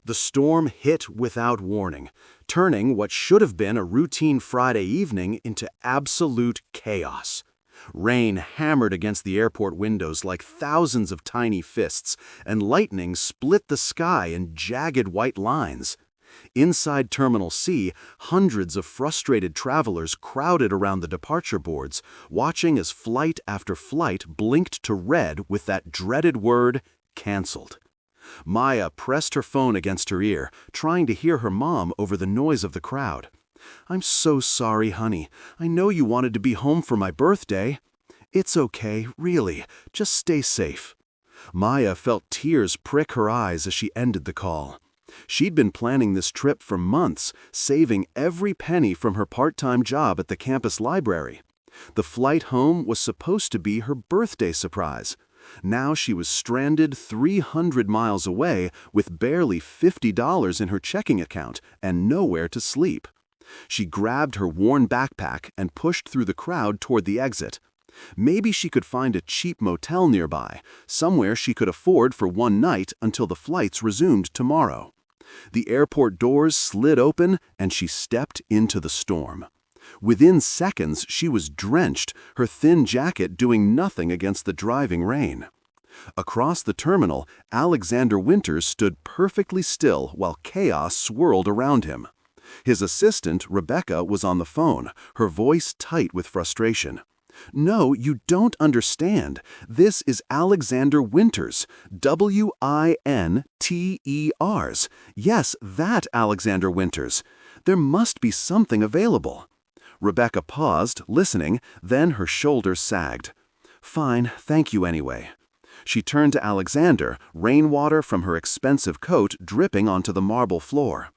The storm hit without warning, turning what should have been a routine Friday evening into absolute chaos. Rain hammered against the airport windows like thousands of tiny fists, and lightning split the sky in jagged white lines. Inside Terminal C, hundreds of frustrated travelers crowded around the departure boards, watching as flight after flight blinked to red with that dreaded word, "canceled." Maya pressed her phone against her ear, trying to hear her mom over the noise of the crowd. "I'm so sorry, honey. I know you wanted to be home for my birthday." "It's okay, really. Just stay safe." Maya felt tears prick her eyes as she ended the call. She'd been planning this trip for months, saving every penny from her part-time job at the campus library. The flight home was supposed to be her birthday surprise. Now she was stranded 300 miles away with barely $50 in her checking account and nowhere to sleep. She grabbed her worn backpack and pushed through the crowd toward the exit. Maybe she could find a cheap motel nearby, somewhere she could afford for one night until the flights resumed tomorrow. The airport doors slid open and she stepped into the storm. Within seconds, she was drenched, her thin jacket doing nothing against the driving rain. Across the terminal, Alexander Winters stood perfectly still while chaos swirled around him. His assistant, Rebecca, was on the phone, her voice tight with frustration. "No, you don't understand. This is Alexander Winters, Winters. Yes, that Alexander Winters. There must be something available." Rebecca paused, listening, then her shoulders sagged. "Fine, thank you anyway." She turned to Alexander, rainwater from her expensive coat dripping onto the marble floor.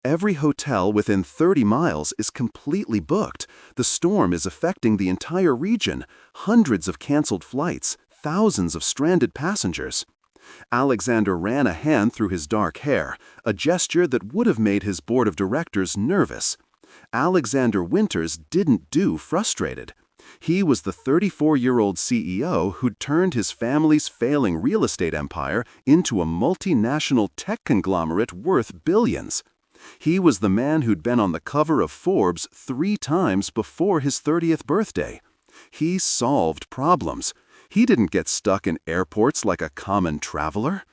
"Every hotel within 30 miles is completely booked. The storm is affecting the entire region. Hundreds of canceled flights, thousands of stranded passengers." Alexander ran a hand through his dark hair, a gesture that would have made his board of directors nervous. Alexander Winters didn't do frustrated. He was the 34-year-old CEO who'd turned his family's failing real estate empire into a multinational tech conglomerate worth billions. He was the man who'd been on the cover of Forbes 3 times before his 30th birthday. He solved problems. He didn't get stuck in airports like a common traveler.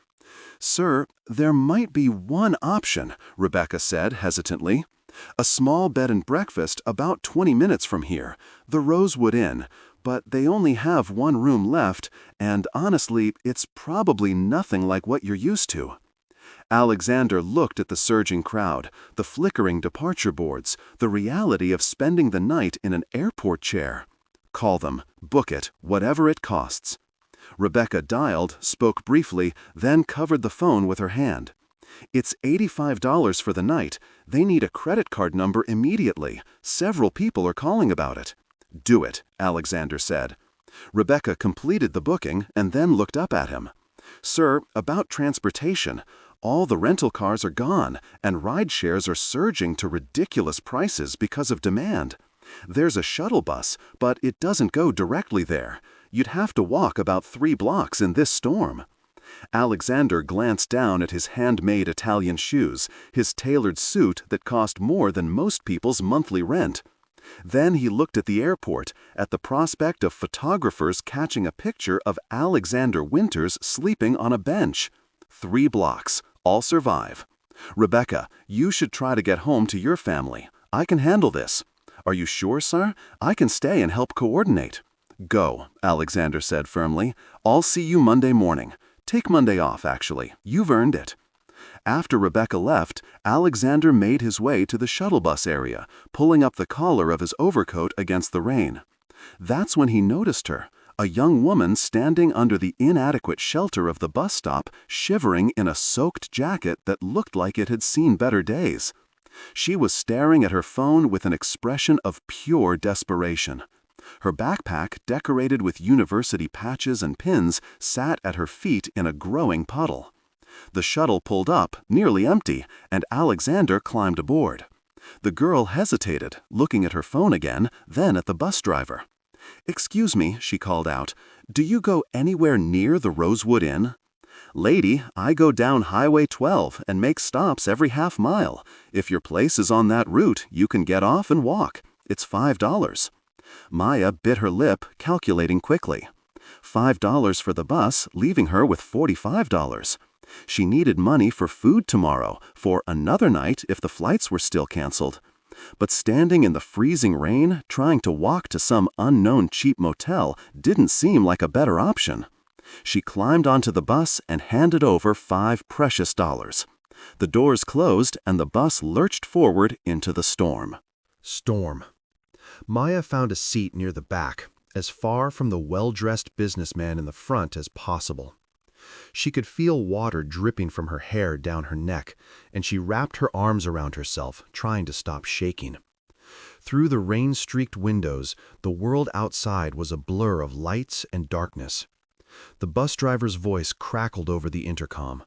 "Sir, there might be one option," Rebecca said hesitantly. "A small bed and breakfast about 20 minutes from here, the Rosewood Inn, but they only have one room left, and honestly, it's probably nothing like what you're used to." Alexander looked at the surging crowd, the flickering departure boards, the reality of spending the night in an airport chair. "Call them, book it, whatever it costs." Rebecca dialed, spoke briefly, then covered the phone with her hand. "It's $85 for the night. They need a credit card number immediately. Several people are calling about it." "Do it," Alexander said. Rebecca completed the booking and then looked up at him. "Sir, about transportation. All the rental cars are gone, and ride shares are surging to ridiculous prices because of demand. There's a shuttle bus, but it doesn't go directly there. You'd have to walk about 3 blocks in this storm." Alexander glanced down at his handmade Italian shoes, his tailored suit that cost more than most people's monthly rent. Then he looked at the airport, at the prospect of photographers catching a picture of Alexander Winters sleeping on a bench. 3 blocks. I'll survive. "Rebecca, you should try to get home to your family. I can handle this." "Are you sure, sir? I can stay and help coordinate." "Go," Alexander said firmly. "I'll see you Monday morning. Take Monday off, actually. You've earned it." After Rebecca left, Alexander made his way to the shuttle bus area, pulling up the collar of his overcoat against the rain. That's when he noticed her, a young woman standing under the inadequate shelter of the bus stop, shivering in a soaked jacket that looked like it had seen better days. She was staring at her phone with an expression of pure desperation. Her backpack, decorated with university patches and pins, sat at her feet in a growing puddle. The shuttle pulled up, nearly empty, and Alexander climbed aboard. The girl hesitated, looking at her phone again, then at the bus driver. "Excuse me," she called out, "do you go anywhere near the Rosewood Inn?" "Lady, I go down Highway 12 and make stops every half-mile. If your place is on that route, you can get off and walk. It's $5. Maya bit her lip, calculating quickly. $5 for the bus, leaving her with $45. She needed money for food tomorrow, for another night if the flights were still canceled. But standing in the freezing rain, trying to walk to some unknown cheap motel, didn't seem like a better option. She climbed onto the bus and handed over $5 precious. The doors closed and the bus lurched forward into the storm. Storm. Maya found a seat near the back, as far from the well-dressed businessman in the front as possible. She could feel water dripping from her hair down her neck, and she wrapped her arms around herself, trying to stop shaking. Through the rain-streaked windows, the world outside was a blur of lights and darkness. The bus driver's voice crackled over the intercom.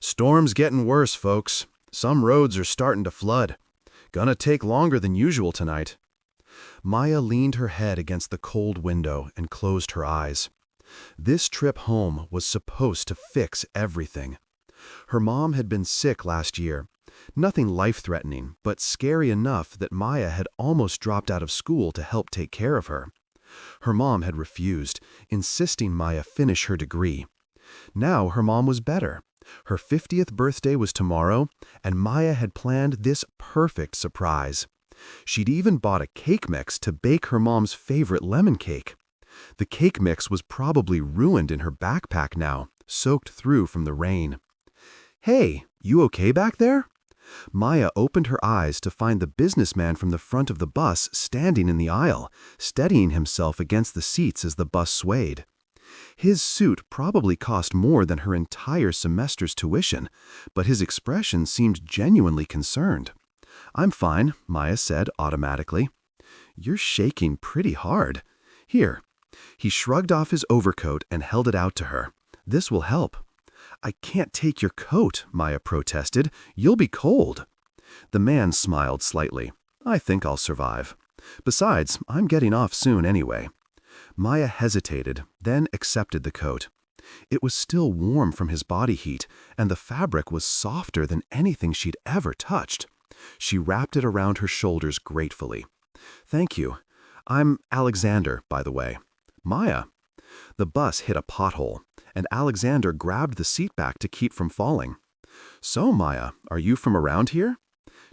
"Storm's getting worse, folks. Some roads are starting to flood. Gonna take longer than usual tonight." Maya leaned her head against the cold window and closed her eyes. This trip home was supposed to fix everything. Her mom had been sick last year. Nothing life-threatening, but scary enough that Maya had almost dropped out of school to help take care of her. Her mom had refused, insisting Maya finish her degree. Now her mom was better. Her 50th birthday was tomorrow, and Maya had planned this perfect surprise. She'd even bought a cake mix to bake her mom's favorite lemon cake. The cake mix was probably ruined in her backpack now, soaked through from the rain. "Hey, you okay back there?" Maya opened her eyes to find the businessman from the front of the bus standing in the aisle, steadying himself against the seats as the bus swayed. His suit probably cost more than her entire semester's tuition, but his expression seemed genuinely concerned. "I'm fine," Maya said automatically. "You're shaking pretty hard. Here." He shrugged off his overcoat and held it out to her. "This will help." "I can't take your coat," Maya protested. "You'll be cold." The man smiled slightly. "I think I'll survive. Besides, I'm getting off soon anyway." Maya hesitated, then accepted the coat. It was still warm from his body heat, and the fabric was softer than anything she'd ever touched. She wrapped it around her shoulders gratefully. "Thank you. I'm Alexander, by the way." "Maya." The bus hit a pothole, and Alexander grabbed the seat back to keep from falling. "So, Maya, are you from around here?"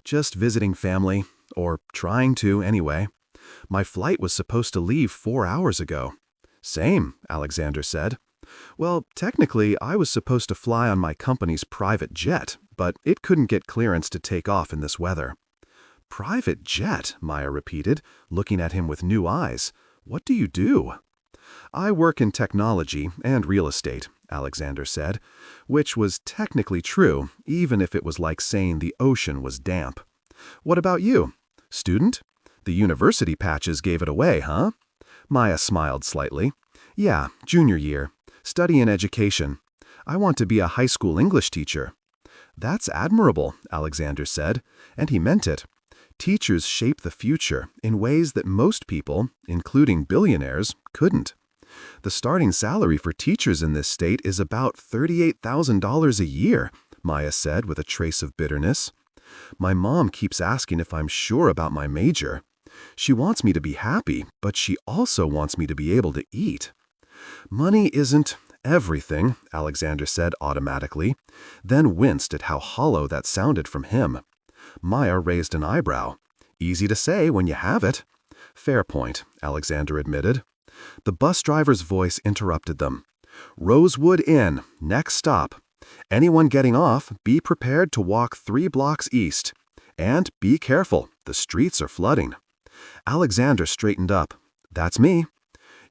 "Just visiting family, or trying to anyway. My flight was supposed to leave 4 hours ago." "Same," Alexander said. "Well, technically, I was supposed to fly on my company's private jet, but it couldn't get clearance to take off in this weather." "Private jet?" Maya repeated, looking at him with new eyes. "What do you do?" "I work in technology and real estate," Alexander said, which was technically true, even if it was like saying the ocean was damp. "What about you? Student? The university patches gave it away, huh?" Maya smiled slightly. "Yeah, junior year. Studying education. I want to be a high school English teacher." "That's admirable," Alexander said, and he meant it. Teachers shape the future in ways that most people, including billionaires, couldn't. The starting salary for teachers in this state is about $38,000 a year, Maya said with a trace of bitterness. "My mom keeps asking if I'm sure about my major. She wants me to be happy, but she also wants me to be able to eat." "Money isn't everything," Alexander said automatically, then winced at how hollow that sounded from him. Maya raised an eyebrow. "Easy to say when you have it." "Fair point," Alexander admitted. The bus driver's voice interrupted them. "Rosewood Inn, next stop. Anyone getting off, be prepared to walk 3 blocks east. And be careful, the streets are flooding." Alexander straightened up. "That's me."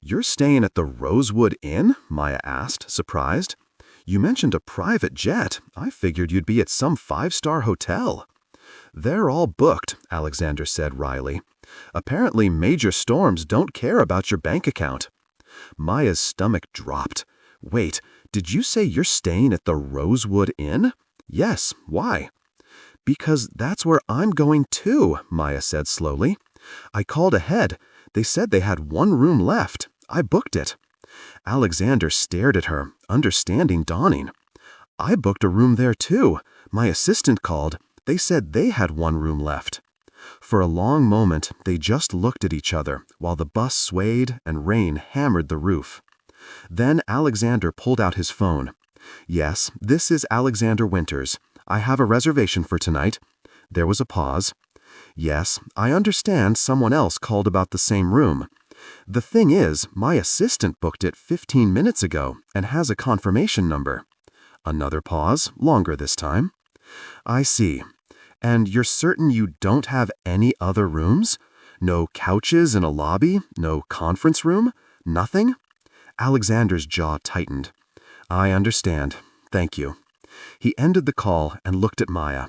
"You're staying at the Rosewood Inn?" Maya asked, surprised. "You mentioned a private jet. I figured you'd be at some 5-star hotel." "They're all booked," Alexander said wryly. "Apparently major storms don't care about your bank account." Maya's stomach dropped. "Wait, did you say you're staying at the Rosewood Inn?" "Yes, why?" "Because that's where I'm going too," Maya said slowly. "I called ahead. They said they had 1 room left. I booked it." Alexander stared at her, understanding dawning. I booked a room there too. My assistant called. They said they had one room left. For a long moment, they just looked at each other while the bus swayed and rain hammered the roof. Then Alexander pulled out his phone. "Yes, this is Alexander Winters. I have a reservation for tonight." There was a pause. "Yes, I understand someone else called about the same room. The thing is, my assistant booked it 15 minutes ago and has a confirmation number." Another pause, longer this time. "I see. And you're certain you don't have any other rooms? No couches in a lobby? No conference room? Nothing?" Alexander's jaw tightened. "I understand. Thank you." He ended the call and looked at Maya.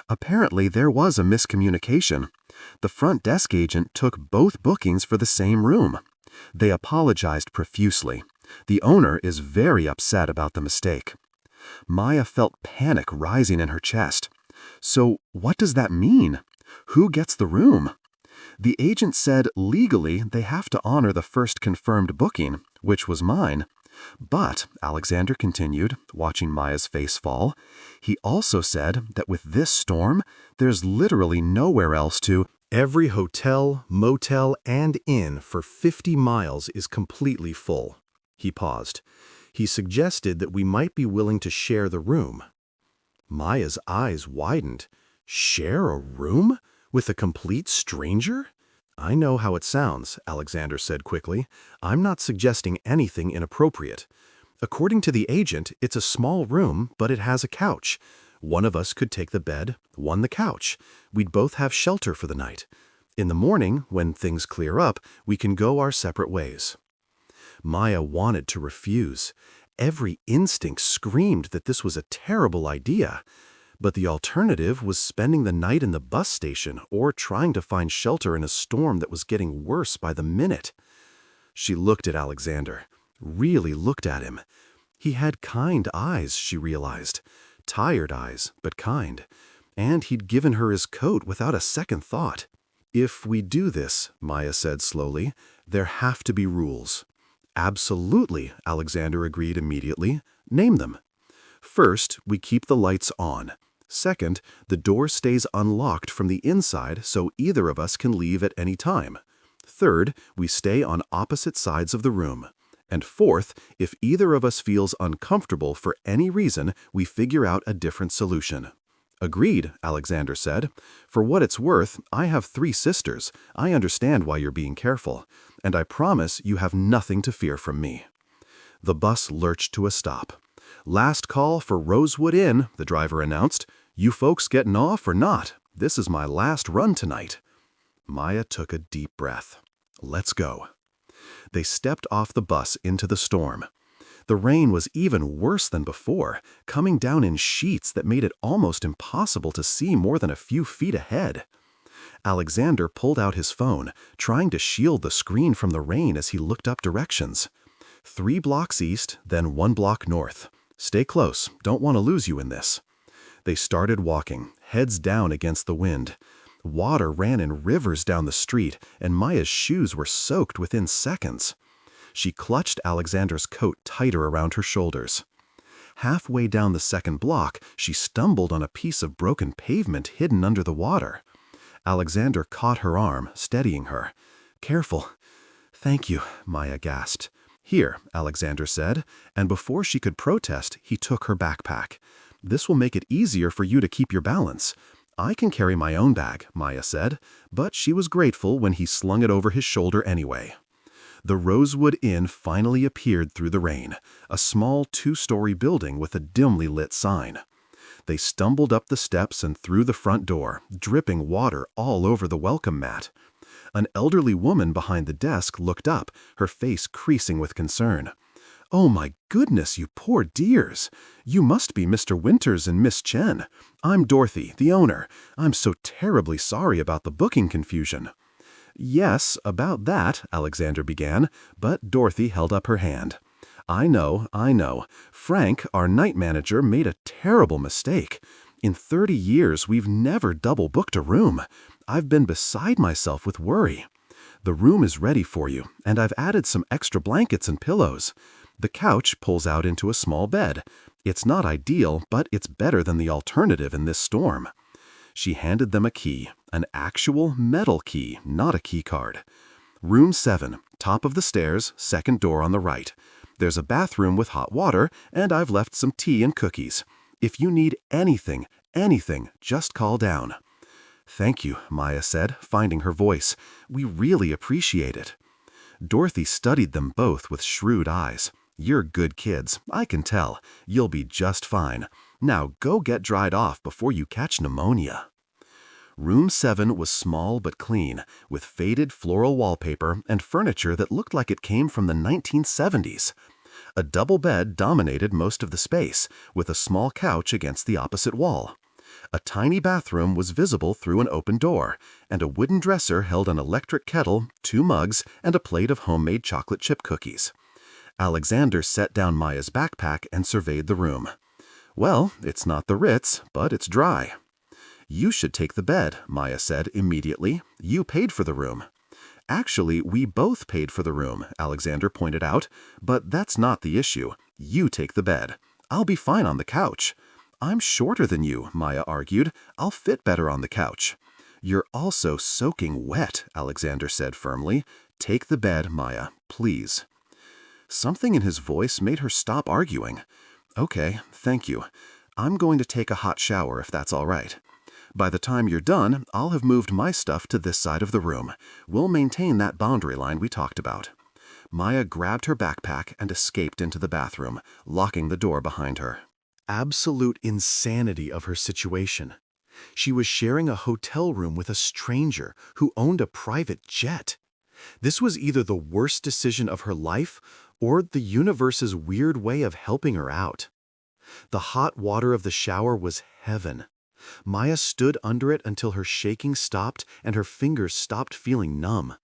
Apparently, there was a miscommunication. The front desk agent took both bookings for the same room. They apologized profusely. The owner is very upset about the mistake. Maya felt panic rising in her chest. So, what does that mean? Who gets the room? The agent said legally they have to honor the first confirmed booking, which was mine. But, Alexander continued, watching Maya's face fall, he also said that with this storm, there's literally nowhere else to. Every hotel, motel, and inn for 50 miles is completely full. He paused. He suggested that we might be willing to share the room. Maya's eyes widened. Share a room? With a complete stranger? "I know how it sounds," Alexander said quickly. "I'm not suggesting anything inappropriate. According to the agent, it's a small room, but it has a couch. One of us could take the bed, one the couch. We'd both have shelter for the night. In the morning, when things clear up, we can go our separate ways." Maya wanted to refuse. Every instinct screamed that this was a terrible idea. But the alternative was spending the night in the bus station or trying to find shelter in a storm that was getting worse by the minute. She looked at Alexander, really looked at him. He had kind eyes, she realized. Tired eyes, but kind. And he'd given her his coat without a second thought. "If we do this," Maya said slowly, "there have to be rules." "Absolutely," Alexander agreed immediately. "Name them." "First, we keep the lights on. Second, the door stays unlocked from the inside so either of us can leave at any time. Third, we stay on opposite sides of the room. And fourth, if either of us feels uncomfortable for any reason, we figure out a different solution." "Agreed," Alexander said. "For what it's worth, I have 3 sisters. I understand why you're being careful. And I promise you have nothing to fear from me." The bus lurched to a stop. "Last call for Rosewood Inn," the driver announced. "You folks getting off or not? This is my last run tonight." Maya took a deep breath. "Let's go." They stepped off the bus into the storm. The rain was even worse than before, coming down in sheets that made it almost impossible to see more than a few feet ahead. Alexander pulled out his phone, trying to shield the screen from the rain as he looked up directions. 3 blocks east, then 1 block north. "Stay close, don't want to lose you in this." They started walking, heads down against the wind. Water ran in rivers down the street, and Maya's shoes were soaked within seconds. She clutched Alexander's coat tighter around her shoulders. Halfway down the second block, she stumbled on a piece of broken pavement hidden under the water. Alexander caught her arm, steadying her. "Careful." "Thank you," Maya gasped. "Here," Alexander said, and before she could protest, he took her backpack. "This will make it easier for you to keep your balance." "I can carry my own bag," Maya said, but she was grateful when he slung it over his shoulder anyway. The Rosewood Inn finally appeared through the rain, a small 2-story building with a dimly lit sign. They stumbled up the steps and through the front door, dripping water all over the welcome mat. An elderly woman behind the desk looked up, her face creasing with concern. "Oh my goodness, you poor dears! You must be Mr. Winters and Miss Chen. I'm Dorothy, the owner. I'm so terribly sorry about the booking confusion." "Yes, about that," Alexander began, but Dorothy held up her hand. I know. Frank, our night manager, made a terrible mistake. In 30 years, we've never double-booked a room. I've been beside myself with worry. The room is ready for you, and I've added some extra blankets and pillows. The couch pulls out into a small bed. It's not ideal, but it's better than the alternative in this storm. She handed them a key, an actual metal key, not a key card. Room 7, top of the stairs, second door on the right. There's a bathroom with hot water, and I've left some tea and cookies. If you need anything, just call down. Thank you, Maya said, finding her voice. We really appreciate it. Dorothy studied them both with shrewd eyes. You're good kids, I can tell. You'll be just fine. Now go get dried off before you catch pneumonia. Room 7 was small but clean, with faded floral wallpaper and furniture that looked like it came from the 1970s. A double bed dominated most of the space, with a small couch against the opposite wall. A tiny bathroom was visible through an open door, and a wooden dresser held an electric kettle, 2 mugs, and a plate of homemade chocolate chip cookies. Alexander set down Maya's backpack and surveyed the room. Well, it's not the Ritz, but it's dry. You should take the bed, Maya said immediately. You paid for the room. Actually, we both paid for the room, Alexander pointed out, but that's not the issue. You take the bed. I'll be fine on the couch. I'm shorter than you, Maya argued. I'll fit better on the couch. You're also soaking wet, Alexander said firmly. Take the bed, Maya, please. Something in his voice made her stop arguing. Okay, thank you. I'm going to take a hot shower if that's all right. By the time you're done, I'll have moved my stuff to this side of the room. We'll maintain that boundary line we talked about. Maya grabbed her backpack and escaped into the bathroom, locking the door behind her. Absolute insanity of her situation. She was sharing a hotel room with a stranger who owned a private jet. This was either the worst decision of her life or the universe's weird way of helping her out. The hot water of the shower was heaven. Maya stood under it until her shaking stopped and her fingers stopped feeling numb.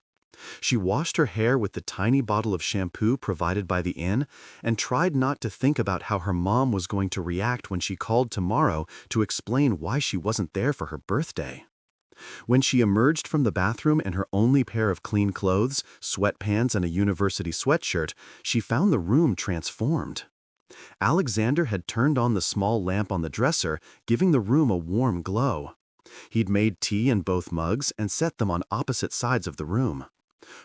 She washed her hair with the tiny bottle of shampoo provided by the inn and tried not to think about how her mom was going to react when she called tomorrow to explain why she wasn't there for her birthday. When she emerged from the bathroom in her only pair of clean clothes, sweatpants and a university sweatshirt, she found the room transformed. Alexander had turned on the small lamp on the dresser, giving the room a warm glow. He'd made tea in both mugs and set them on opposite sides of the room.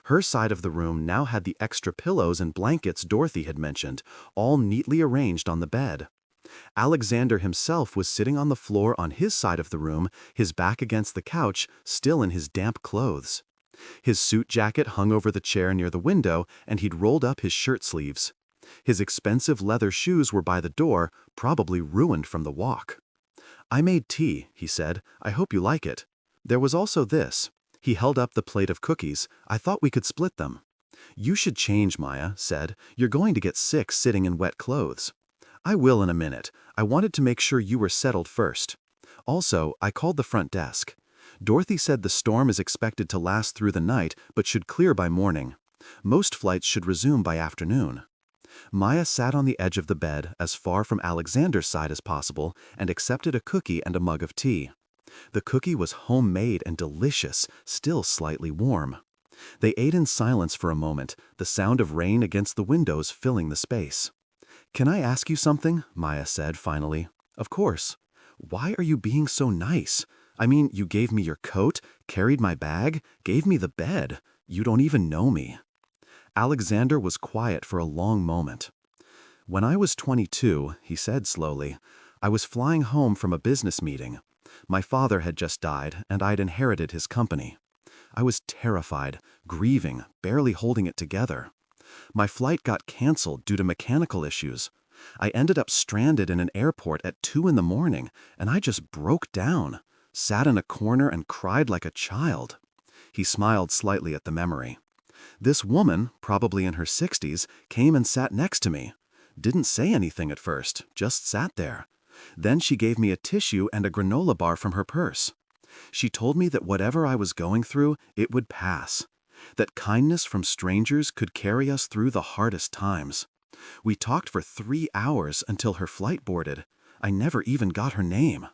Her side of the room now had the extra pillows and blankets Dorothy had mentioned, all neatly arranged on the bed. Alexander himself was sitting on the floor on his side of the room, his back against the couch, still in his damp clothes. His suit jacket hung over the chair near the window, and he'd rolled up his shirt sleeves. His expensive leather shoes were by the door, probably ruined from the walk. "I made tea," he said. "I hope you like it. There was also this." He held up the plate of cookies. "I thought we could split them." "You should change," Maya said. "You're going to get sick sitting in wet clothes." "I will in a minute. I wanted to make sure you were settled first. Also, I called the front desk. Dorothy said the storm is expected to last through the night, but should clear by morning. Most flights should resume by afternoon." Maya sat on the edge of the bed, as far from Alexander's side as possible, and accepted a cookie and a mug of tea. The cookie was homemade and delicious, still slightly warm. They ate in silence for a moment, the sound of rain against the windows filling the space. "Can I ask you something?" Maya said finally. "Of course. Why are you being so nice? I mean, you gave me your coat, carried my bag, gave me the bed. You don't even know me." Alexander was quiet for a long moment. "When I was 22, he said slowly, I was flying home from a business meeting. My father had just died, and I'd inherited his company. I was terrified, grieving, barely holding it together. My flight got canceled due to mechanical issues. I ended up stranded in an airport at 2 in the morning, and I just broke down, sat in a corner and cried like a child." He smiled slightly at the memory. "This woman, probably in her 60s, came and sat next to me. Didn't say anything at first, just sat there. Then she gave me a tissue and a granola bar from her purse. She told me that whatever I was going through, it would pass. That kindness from strangers could carry us through the hardest times. We talked for 3 hours until her flight boarded. I never even got her name."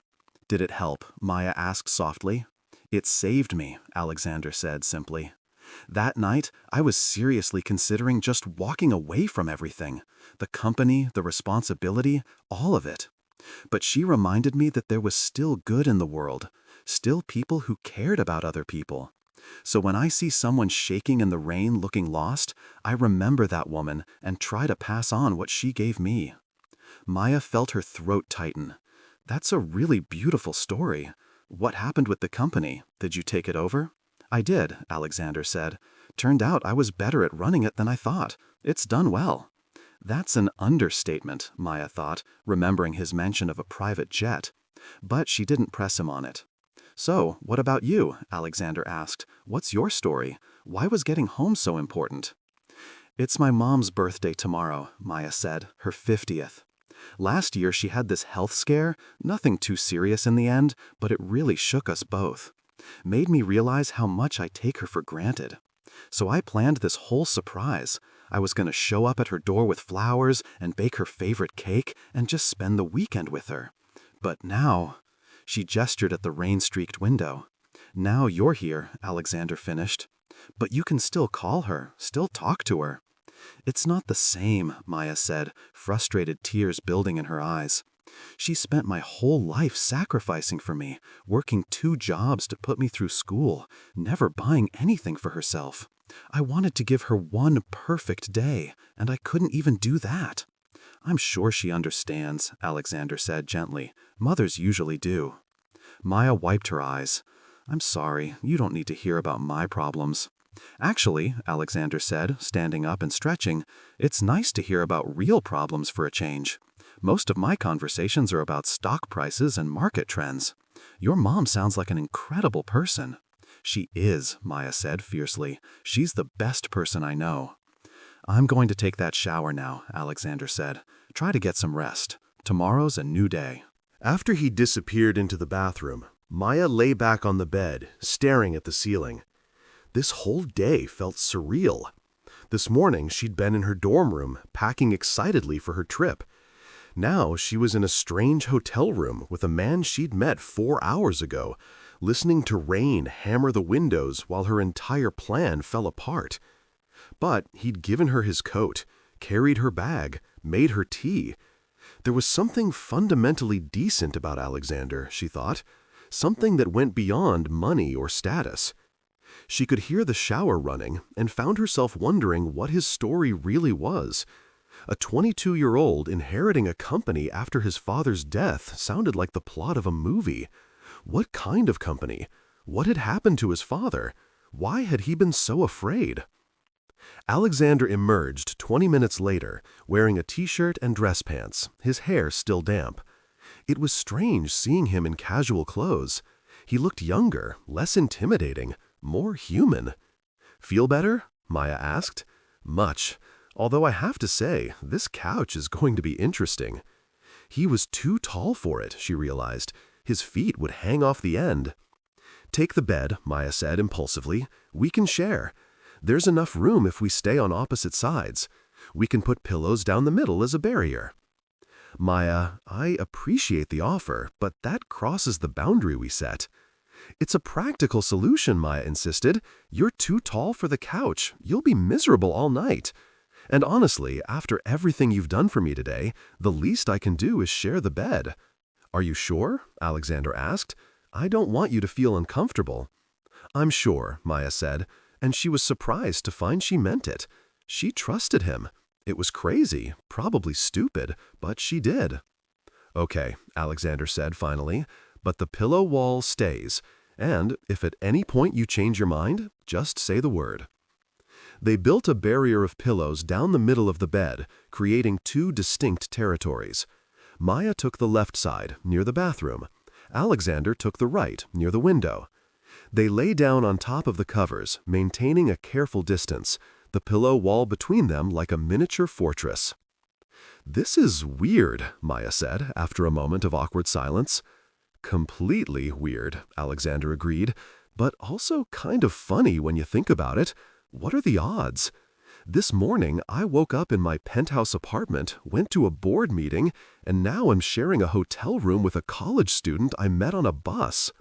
"Did it help?" Maya asked softly. "It saved me," Alexander said simply. That night, I was seriously considering just walking away from everything. The company, the responsibility, all of it. But she reminded me that there was still good in the world, still people who cared about other people. So when I see someone shaking in the rain looking lost, I remember that woman and try to pass on what she gave me. Maya felt her throat tighten. That's a really beautiful story. What happened with the company? Did you take it over? I did, Alexander said. Turned out I was better at running it than I thought. It's done well. That's an understatement, Maya thought, remembering his mention of a private jet. But she didn't press him on it. So, what about you? Alexander asked. What's your story? Why was getting home so important? It's my mom's birthday tomorrow, Maya said, her 50th. Last year she had this health scare, nothing too serious in the end, but it really shook us both. Made me realize how much I take her for granted. So I planned this whole surprise. I was going to show up at her door with flowers and bake her favorite cake and just spend the weekend with her. But now... She gestured at the rain-streaked window. Now you're here, Alexander finished. But you can still call her, still talk to her. It's not the same, Maya said, frustrated tears building in her eyes. She spent my whole life sacrificing for me, working 2 jobs to put me through school, never buying anything for herself. I wanted to give her one perfect day, and I couldn't even do that. I'm sure she understands, Alexander said gently. Mothers usually do. Maya wiped her eyes. I'm sorry, you don't need to hear about my problems. Actually, Alexander said, standing up and stretching, it's nice to hear about real problems for a change. Most of my conversations are about stock prices and market trends. Your mom sounds like an incredible person. She is, Maya said fiercely. She's the best person I know. I'm going to take that shower now, Alexander said. Try to get some rest. Tomorrow's a new day. After he disappeared into the bathroom, Maya lay back on the bed, staring at the ceiling. This whole day felt surreal. This morning she'd been in her dorm room, packing excitedly for her trip. Now she was in a strange hotel room with a man she'd met 4 hours ago, listening to rain hammer the windows while her entire plan fell apart. But he'd given her his coat, carried her bag, made her tea. There was something fundamentally decent about Alexander, she thought, something that went beyond money or status. She could hear the shower running and found herself wondering what his story really was. A 22-year-old inheriting a company after his father's death sounded like the plot of a movie. What kind of company? What had happened to his father? Why had he been so afraid? Alexander emerged 20 minutes later, wearing a t-shirt and dress pants, his hair still damp. It was strange seeing him in casual clothes. He looked younger, less intimidating, more human. "Feel better?" Maya asked. "Much. Although I have to say, this couch is going to be interesting." He was too tall for it, she realized. His feet would hang off the end. "Take the bed," Maya said impulsively. "We can share. There's enough room if we stay on opposite sides. We can put pillows down the middle as a barrier." "Maya, I appreciate the offer, but that crosses the boundary we set." "It's a practical solution," Maya insisted. "You're too tall for the couch. You'll be miserable all night. And honestly, after everything you've done for me today, the least I can do is share the bed." "Are you sure?" Alexander asked. "I don't want you to feel uncomfortable." "I'm sure," Maya said, and she was surprised to find she meant it. She trusted him. It was crazy, probably stupid, but she did. "Okay," Alexander said finally, "but the pillow wall stays, and if at any point you change your mind, just say the word." They built a barrier of pillows down the middle of the bed, creating 2 distinct territories. Maya took the left side, near the bathroom. Alexander took the right, near the window. They lay down on top of the covers, maintaining a careful distance, the pillow wall between them like a miniature fortress. "This is weird," Maya said, after a moment of awkward silence. "Completely weird," Alexander agreed, "but also kind of funny when you think about it. What are the odds? This morning, I woke up in my penthouse apartment, went to a board meeting, and now I'm sharing a hotel room with a college student I met on a bus."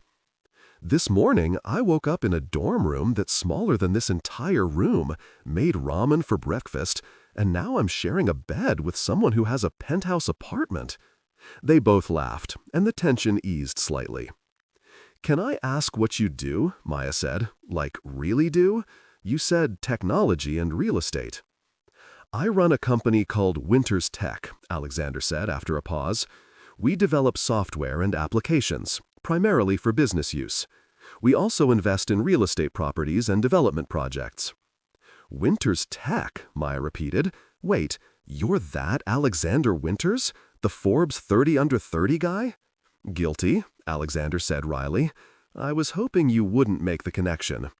This morning, I woke up in a dorm room that's smaller than this entire room, made ramen for breakfast, and now I'm sharing a bed with someone who has a penthouse apartment." They both laughed, and the tension eased slightly. "Can I ask what you do?" Maya said. "Like, really do? You said technology and real estate." "I run a company called Winters Tech," Alexander said after a pause. "We develop software and applications, primarily for business use. We also invest in real estate properties and development projects." "Winters Tech," Maya repeated. "Wait, you're that Alexander Winters? The Forbes 30 under 30 guy?" "Guilty," Alexander said wryly. "I was hoping you wouldn't make the connection."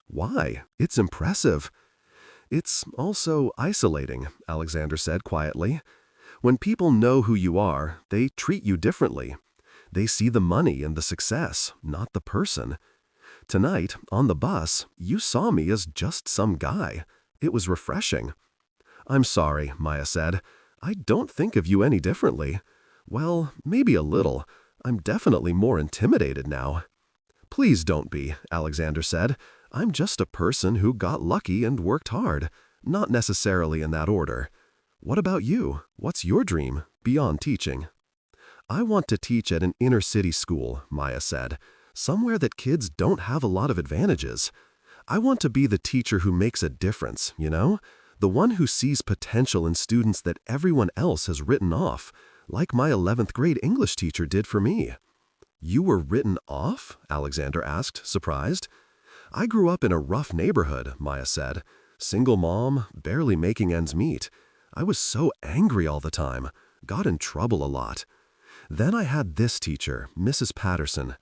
"Why? It's impressive." "It's also isolating," Alexander said quietly. "When people know who you are, they treat you differently. They see the money and the success, not the person. Tonight, on the bus, you saw me as just some guy. It was refreshing." "I'm sorry," Maya said. "I don't think of you any differently." "Well, maybe a little. I'm definitely more intimidated now." "Please don't be," Alexander said. "I'm just a person who got lucky and worked hard, not necessarily in that order. What about you? What's your dream, beyond teaching?" "I want to teach at an inner-city school," Maya said. "Somewhere that kids don't have a lot of advantages. I want to be the teacher who makes a difference, you know? The one who sees potential in students that everyone else has written off, like my 11th grade English teacher did for me." "You were written off?" Alexander asked, surprised. "I grew up in a rough neighborhood," Maya said. "Single mom, barely making ends meet. I was so angry all the time, got in trouble a lot. Then I had this teacher, Mrs. Patterson.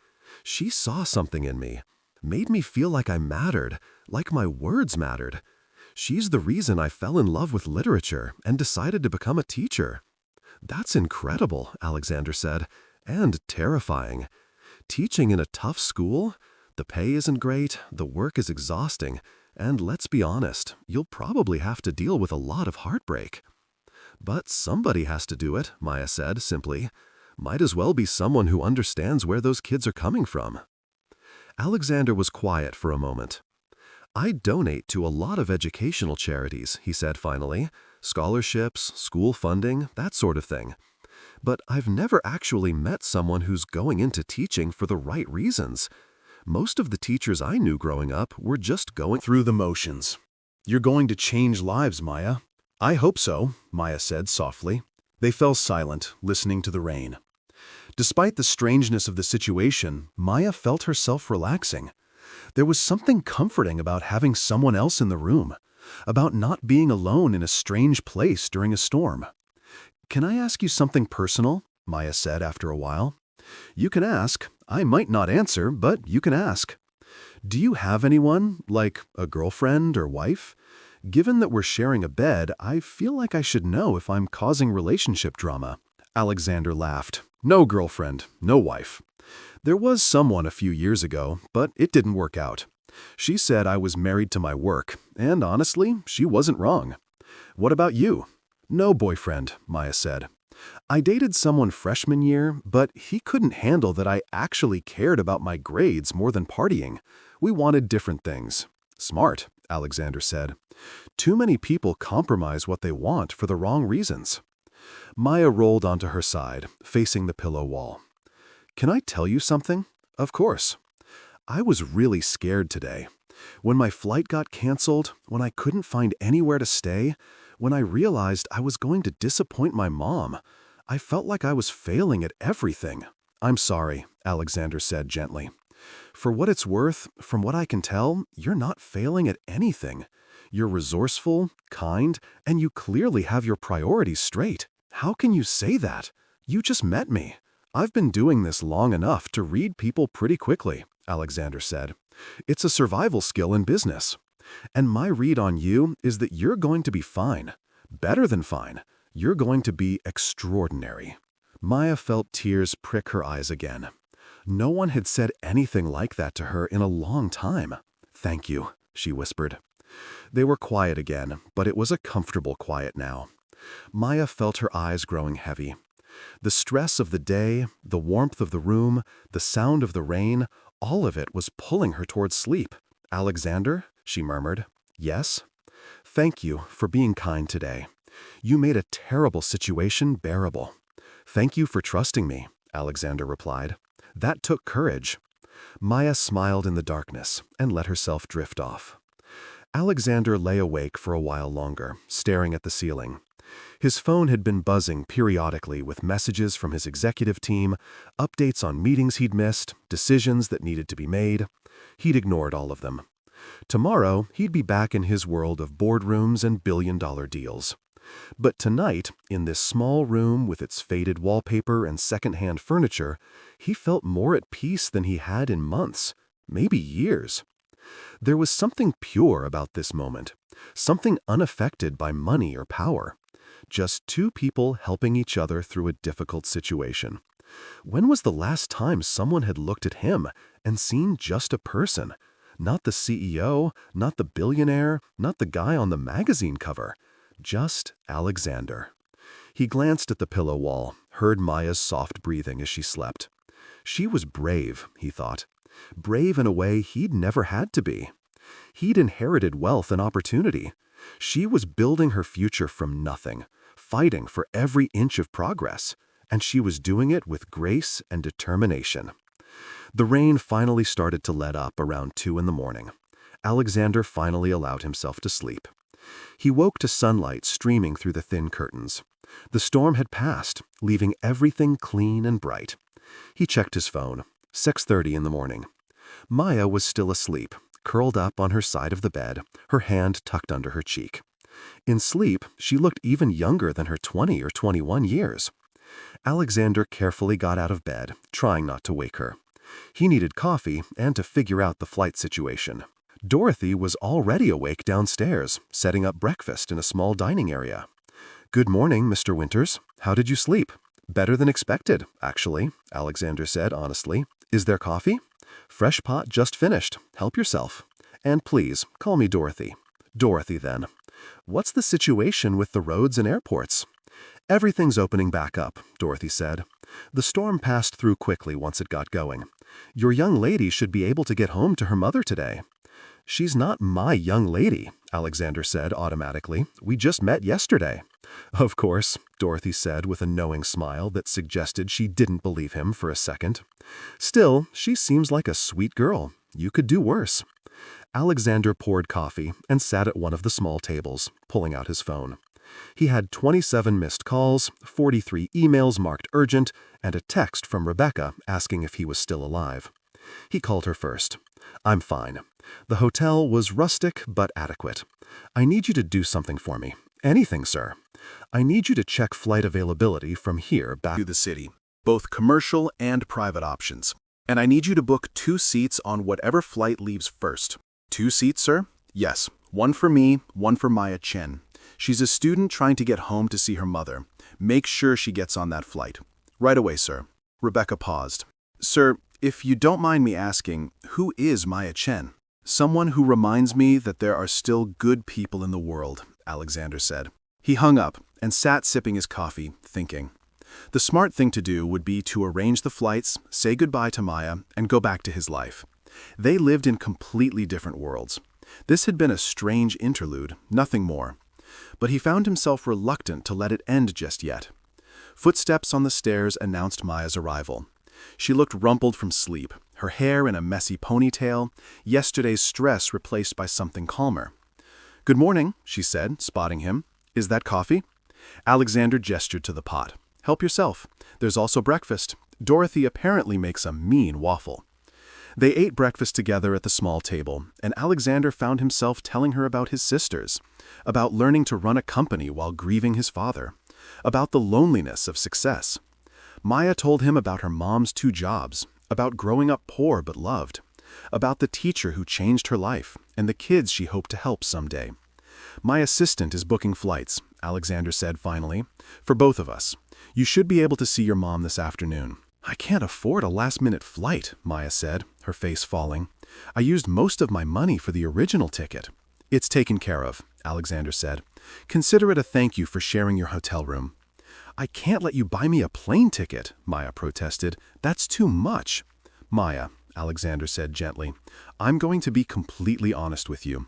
She saw something in me, made me feel like I mattered, like my words mattered. She's the reason I fell in love with literature and decided to become a teacher." "That's incredible," Alexander said, "and terrifying. Teaching in a tough school? The pay isn't great, the work is exhausting, and let's be honest, you'll probably have to deal with a lot of heartbreak." "But somebody has to do it," Maya said simply. "Might as well be someone who understands where those kids are coming from." Alexander was quiet for a moment. "I donate to a lot of educational charities," he said finally. "Scholarships, school funding, that sort of thing. But I've never actually met someone who's going into teaching for the right reasons. Most of the teachers I knew growing up were just going through the motions." "You're going to change lives, Maya." "I hope so," Maya said softly. They fell silent, listening to the rain. Despite the strangeness of the situation, Maya felt herself relaxing. There was something comforting about having someone else in the room, about not being alone in a strange place during a storm. "Can I ask you something personal?" Maya said after a while. "You can ask. I might not answer, but you can ask. Do you have anyone, like a girlfriend or wife? Given that we're sharing a bed, I feel like I should know if I'm causing relationship drama." Alexander laughed. "No girlfriend, no wife. There was someone a few years ago, but it didn't work out. She said I was married to my work, and honestly, she wasn't wrong." "What about you?" "No boyfriend," Maya said. "I dated someone freshman year, but he couldn't handle that I actually cared about my grades more than partying. We wanted different things." "Smart," Alexander said. "Too many people compromise what they want for the wrong reasons." Maya rolled onto her side, facing the pillow wall. "Can I tell you something?" "Of course." "I was really scared today. When my flight got canceled, when I couldn't find anywhere to stay, when I realized I was going to disappoint my mom, I felt like I was failing at everything." "I'm sorry," Alexander said gently. "For what it's worth, from what I can tell, you're not failing at anything. You're resourceful, kind, and you clearly have your priorities straight. How can you say that? You just met me. I've been doing this long enough to read people pretty quickly," Alexander said. "It's a survival skill in business. And my read on you is that you're going to be fine. Better than fine. You're going to be extraordinary." Maya felt tears prick her eyes again. No one had said anything like that to her in a long time. "Thank you," she whispered. They were quiet again, but it was a comfortable quiet now. Maya felt her eyes growing heavy. The stress of the day, the warmth of the room, the sound of the rain, all of it was pulling her towards sleep. "Alexander?" she murmured. "Yes?" "Thank you for being kind today. You made a terrible situation bearable." "Thank you for trusting me," Alexander replied. "That took courage." Maya smiled in the darkness and let herself drift off. Alexander lay awake for a while longer, staring at the ceiling. His phone had been buzzing periodically with messages from his executive team, updates on meetings he'd missed, decisions that needed to be made. He'd ignored all of them. Tomorrow, he'd be back in his world of boardrooms and billion-dollar deals. But tonight, in this small room with its faded wallpaper and second-hand furniture, he felt more at peace than he had in months, maybe years. There was something pure about this moment, something unaffected by money or power. Just two people helping each other through a difficult situation. When was the last time someone had looked at him and seen just a person? Not the CEO, not the billionaire, not the guy on the magazine cover. Just Alexander. He glanced at the pillow wall, heard Maya's soft breathing as she slept. She was brave, he thought. Brave in a way he'd never had to be. He'd inherited wealth and opportunity. She was building her future from nothing, fighting for every inch of progress, and she was doing it with grace and determination. The rain finally started to let up around 2 in the morning. Alexander finally allowed himself to sleep. He woke to sunlight streaming through the thin curtains. The storm had passed, leaving everything clean and bright. He checked his phone. 6:30 in the morning. Maya was still asleep, curled up on her side of the bed, her hand tucked under her cheek. In sleep, she looked even younger than her 20 or 21 years. Alexander carefully got out of bed, trying not to wake her. He needed coffee and to figure out the flight situation. Dorothy was already awake downstairs, setting up breakfast in a small dining area. "Good morning, Mr. Winters. How did you sleep?" "Better than expected, actually," Alexander said honestly. "Is there coffee?" "Fresh pot just finished. Help yourself. And please, call me Dorothy." "Dorothy, then. What's the situation with the roads and airports?" "Everything's opening back up," Dorothy said. "The storm passed through quickly once it got going. Your young lady should be able to get home to her mother today." "She's not my young lady," Alexander said automatically. "We just met yesterday." "Of course," Dorothy said with a knowing smile that suggested she didn't believe him for a second. "Still, she seems like a sweet girl. You could do worse." Alexander poured coffee and sat at one of the small tables, pulling out his phone. He had 27 missed calls, 43 emails marked urgent, and a text from Rebecca asking if he was still alive. He called her first. "I'm fine. The hotel was rustic but adequate. I need you to do something for me. Anything, sir. I need you to check flight availability from here back to the city, both commercial and private options. And I need you to book 2 seats on whatever flight leaves first." "2 seats, sir?" "Yes. One for me, one for Maya Chen. She's a student trying to get home to see her mother. Make sure she gets on that flight." "Right away, sir." Rebecca paused. "Sir, if you don't mind me asking, who is Maya Chen?" "Someone who reminds me that there are still good people in the world," Alexander said. He hung up and sat sipping his coffee, thinking. The smart thing to do would be to arrange the flights, say goodbye to Maya, and go back to his life. They lived in completely different worlds. This had been a strange interlude, nothing more. But he found himself reluctant to let it end just yet. Footsteps on the stairs announced Maya's arrival. She looked rumpled from sleep, her hair in a messy ponytail, yesterday's stress replaced by something calmer. "Good morning," she said, spotting him. "Is that coffee?" Alexander gestured to the pot. "Help yourself. There's also breakfast. Dorothy apparently makes a mean waffle." They ate breakfast together at the small table, and Alexander found himself telling her about his sisters, about learning to run a company while grieving his father, about the loneliness of success. Maya told him about her mom's 2 jobs, about growing up poor but loved, about the teacher who changed her life, and the kids she hoped to help someday. "My assistant is booking flights," Alexander said finally, "for both of us. You should be able to see your mom this afternoon." "I can't afford a last-minute flight," Maya said, her face falling. "I used most of my money for the original ticket." "It's taken care of," Alexander said. "Consider it a thank you for sharing your hotel room." I can't let you buy me a plane ticket, Maya protested. That's too much. Maya, Alexander said gently, I'm going to be completely honest with you.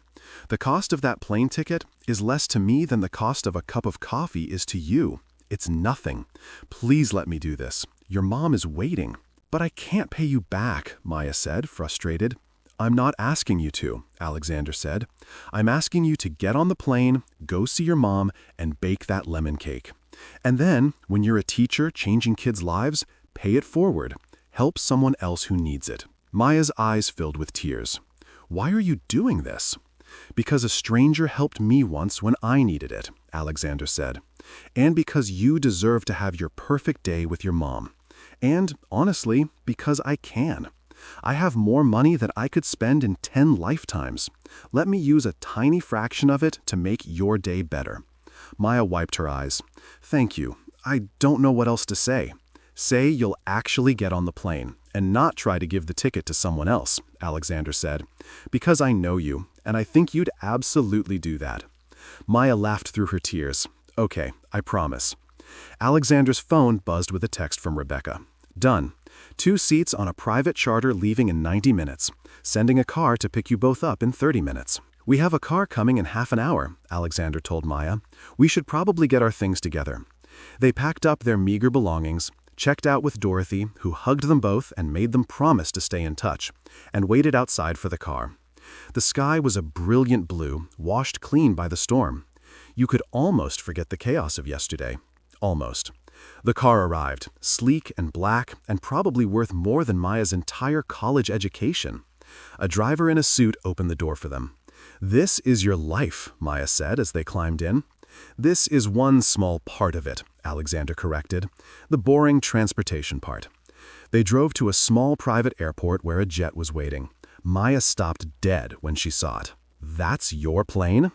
The cost of that plane ticket is less to me than the cost of a cup of coffee is to you. It's nothing. Please let me do this. Your mom is waiting. But I can't pay you back, Maya said, frustrated. I'm not asking you to, Alexander said. I'm asking you to get on the plane, go see your mom, and bake that lemon cake. And then, when you're a teacher changing kids' lives, pay it forward. Help someone else who needs it. Maya's eyes filled with tears. Why are you doing this? Because a stranger helped me once when I needed it, Alexander said. And because you deserve to have your perfect day with your mom. And, honestly, because I can. I have more money than I could spend in 10 lifetimes. Let me use a tiny fraction of it to make your day better. Maya wiped her eyes. Thank you. I don't know what else to say. Say you'll actually get on the plane, and not try to give the ticket to someone else, Alexander said. Because I know you, and I think you'd absolutely do that. Maya laughed through her tears. Okay, I promise. Alexander's phone buzzed with a text from Rebecca. Done. 2 seats on a private charter leaving in 90 minutes. Sending a car to pick you both up in 30 minutes. We have a car coming in half an hour, Alexander told Maya. We should probably get our things together. They packed up their meager belongings, checked out with Dorothy, who hugged them both and made them promise to stay in touch, and waited outside for the car. The sky was a brilliant blue, washed clean by the storm. You could almost forget the chaos of yesterday. Almost. The car arrived, sleek and black, and probably worth more than Maya's entire college education. A driver in a suit opened the door for them. This is your life, Maya said as they climbed in. This is one small part of it, Alexander corrected. The boring transportation part. They drove to a small private airport where a jet was waiting. Maya stopped dead when she saw it. That's your plane?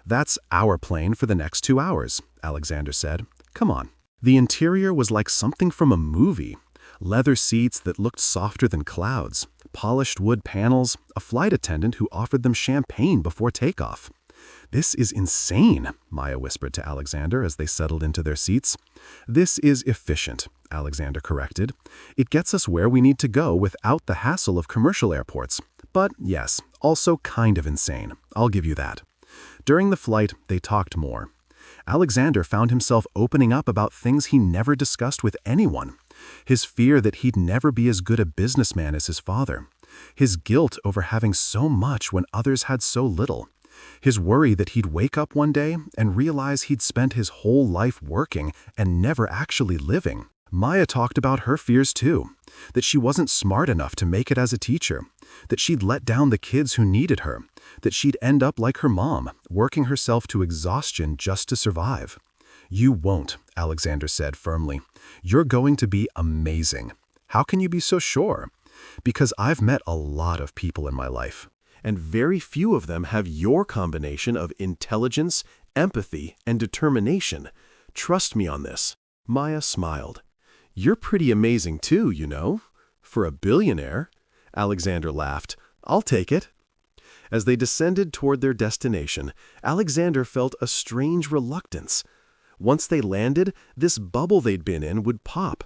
That's our plane for the next 2 hours, Alexander said. Come on. The interior was like something from a movie. Leather seats that looked softer than clouds, polished wood panels, a flight attendant who offered them champagne before takeoff. This is insane, Maya whispered to Alexander as they settled into their seats. This is efficient, Alexander corrected. It gets us where we need to go without the hassle of commercial airports. But yes, also kind of insane. I'll give you that. During the flight, they talked more. Alexander found himself opening up about things he never discussed with anyone. His fear that he'd never be as good a businessman as his father. His guilt over having so much when others had so little. His worry that he'd wake up one day and realize he'd spent his whole life working and never actually living. Maya talked about her fears too. That she wasn't smart enough to make it as a teacher. That she'd let down the kids who needed her. That she'd end up like her mom, working herself to exhaustion just to survive. You won't, Alexander said firmly. You're going to be amazing. How can you be so sure? Because I've met a lot of people in my life. And very few of them have your combination of intelligence, empathy, and determination. Trust me on this. Maya smiled. You're pretty amazing too, you know. For a billionaire. Alexander laughed. I'll take it. As they descended toward their destination, Alexander felt a strange reluctance. Once they landed, this bubble they'd been in would pop.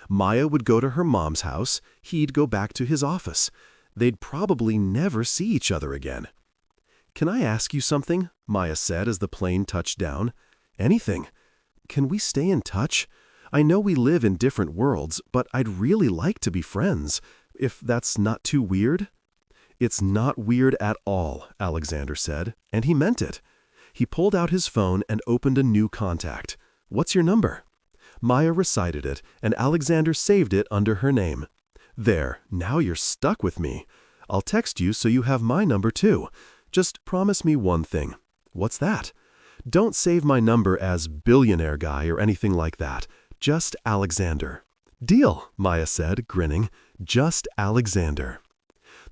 Maya would go to her mom's house, he'd go back to his office. They'd probably never see each other again. Can I ask you something? Maya said as the plane touched down. Anything. Can we stay in touch? I know we live in different worlds, but I'd really like to be friends, if that's not too weird. It's not weird at all, Alexander said, and he meant it. He pulled out his phone and opened a new contact. What's your number? Maya recited it, and Alexander saved it under her name. There, now you're stuck with me. I'll text you so you have my number too. Just promise me one thing. What's that? Don't save my number as billionaire guy or anything like that. Just Alexander. Deal, Maya said, grinning. Just Alexander.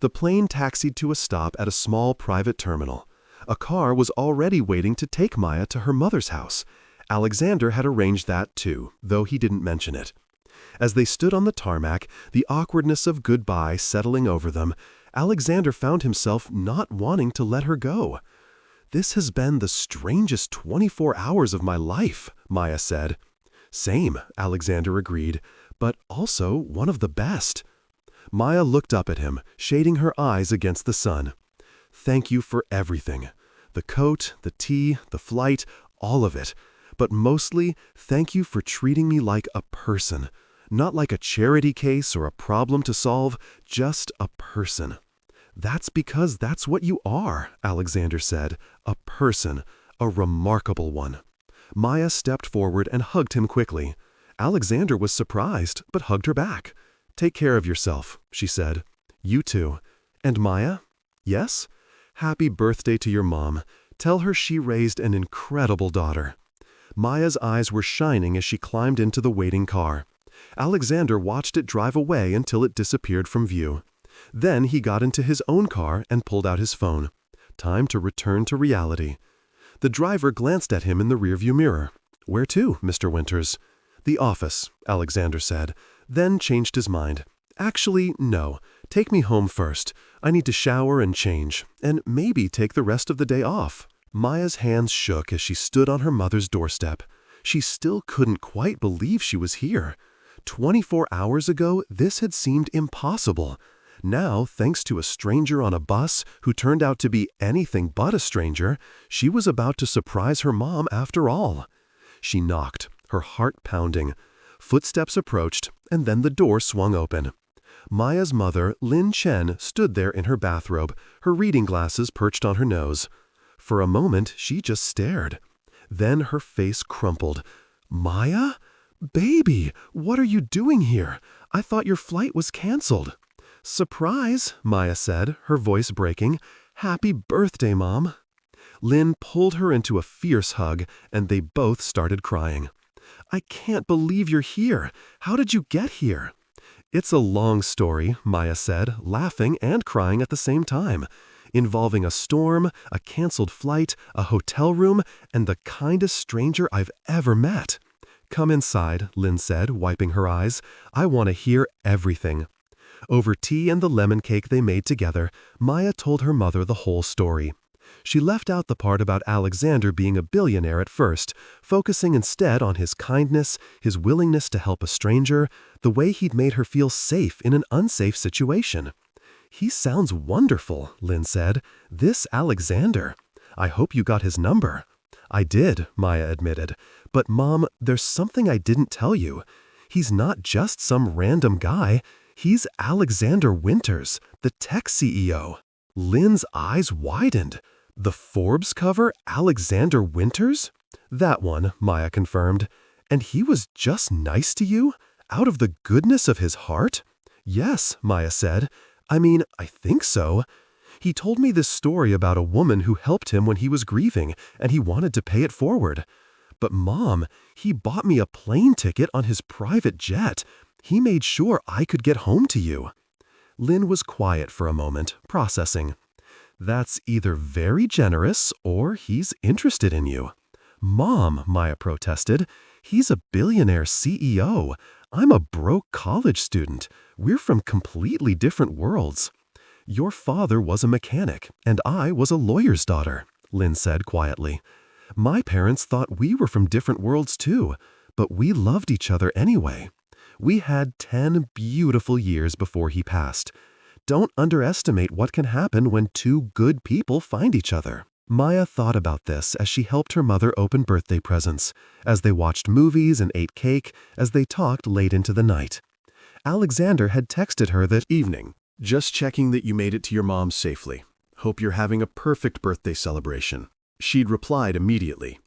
The plane taxied to a stop at a small private terminal. A car was already waiting to take Maya to her mother's house. Alexander had arranged that too, though he didn't mention it. As they stood on the tarmac, the awkwardness of goodbye settling over them, Alexander found himself not wanting to let her go. This has been the strangest 24 hours of my life, Maya said. Same, Alexander agreed, but also one of the best. Maya looked up at him, shading her eyes against the sun. Thank you for everything. The coat, the tea, the flight, all of it. But mostly, thank you for treating me like a person. Not like a charity case or a problem to solve, just a person. That's because that's what you are, Alexander said. A person, a remarkable one. Maya stepped forward and hugged him quickly. Alexander was surprised, but hugged her back. Take care of yourself, she said. You too. And Maya? Yes? Happy birthday to your mom. Tell her she raised an incredible daughter. Maya's eyes were shining as she climbed into the waiting car. Alexander watched it drive away until it disappeared from view. Then he got into his own car and pulled out his phone. Time to return to reality. The driver glanced at him in the rearview mirror. Where to, Mr. Winters? The office, Alexander said, then changed his mind. Actually, no. Take me home first. I need to shower and change, and maybe take the rest of the day off. Maya's hands shook as she stood on her mother's doorstep. She still couldn't quite believe she was here. 24 hours ago, this had seemed impossible. Now, thanks to a stranger on a bus who turned out to be anything but a stranger, she was about to surprise her mom after all. She knocked, her heart pounding. Footsteps approached, and then the door swung open. Maya's mother, Lin Chen, stood there in her bathrobe, her reading glasses perched on her nose. For a moment, she just stared. Then her face crumpled. Maya? Baby, what are you doing here? I thought your flight was canceled. Surprise, Maya said, her voice breaking. Happy birthday, Mom. Lin pulled her into a fierce hug, and they both started crying. I can't believe you're here. How did you get here? It's a long story, Maya said, laughing and crying at the same time, involving a storm, a canceled flight, a hotel room, and the kindest stranger I've ever met. Come inside, Lin said, wiping her eyes. I want to hear everything. Over tea and the lemon cake they made together, Maya told her mother the whole story. She left out the part about Alexander being a billionaire at first, focusing instead on his kindness, his willingness to help a stranger, the way he'd made her feel safe in an unsafe situation. He sounds wonderful, Lin said. This Alexander. I hope you got his number. I did, Maya admitted. But Mom, there's something I didn't tell you. He's not just some random guy. He's Alexander Winters, the tech CEO. Lin's eyes widened. The Forbes cover, Alexander Winters? That one, Maya confirmed. And he was just nice to you? Out of the goodness of his heart? Yes, Maya said. I mean, I think so. He told me this story about a woman who helped him when he was grieving, and he wanted to pay it forward. But Mom, he bought me a plane ticket on his private jet. He made sure I could get home to you. Lin was quiet for a moment, processing. That's either very generous or he's interested in you. Mom, Maya protested, he's a billionaire CEO. I'm a broke college student. We're from completely different worlds. Your father was a mechanic, and I was a lawyer's daughter, Lin said quietly. My parents thought we were from different worlds too, but we loved each other anyway. We had 10 beautiful years before he passed. Don't underestimate what can happen when two good people find each other. Maya thought about this as she helped her mother open birthday presents, as they watched movies and ate cake, as they talked late into the night. Alexander had texted her that evening, just checking that you made it to your mom safely. Hope you're having a perfect birthday celebration. She'd replied immediately,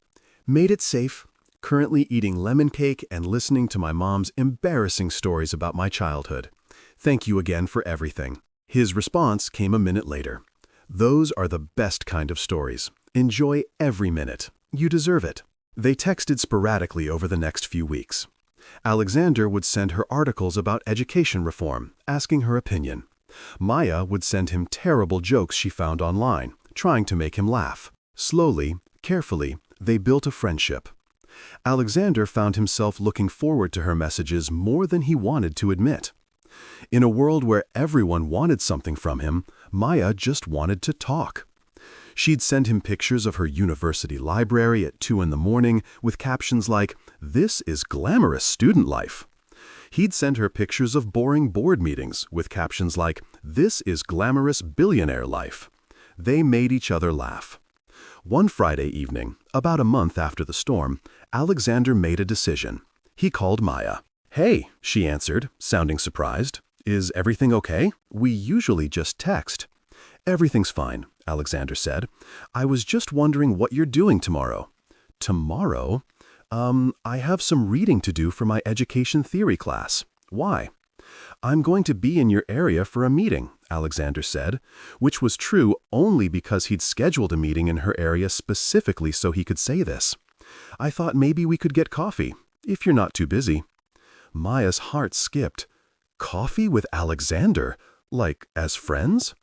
made it safe. Currently eating lemon cake and listening to my mom's embarrassing stories about my childhood. Thank you again for everything. His response came a minute later. Those are the best kind of stories. Enjoy every minute. You deserve it. They texted sporadically over the next few weeks. Alexander would send her articles about education reform, asking her opinion. Maya would send him terrible jokes she found online, trying to make him laugh. Slowly, carefully, they built a friendship. Alexander found himself looking forward to her messages more than he wanted to admit. In a world where everyone wanted something from him, Maya just wanted to talk. She'd send him pictures of her university library at 2 in the morning with captions like, "This is glamorous student life." He'd send her pictures of boring board meetings with captions like, "This is glamorous billionaire life." They made each other laugh. One Friday evening, about a month after the storm, Alexander made a decision. He called Maya. "Hey," she answered, sounding surprised. "Is everything okay? We usually just text." "Everything's fine," Alexander said. "I was just wondering what you're doing tomorrow." "Tomorrow? I have some reading to do for my education theory class." "Why?" "I'm going to be in your area for a meeting," Alexander said, which was true only because he'd scheduled a meeting in her area specifically so he could say this. "I thought maybe we could get coffee, if you're not too busy." Maya's heart skipped. Coffee with Alexander? Like, as friends?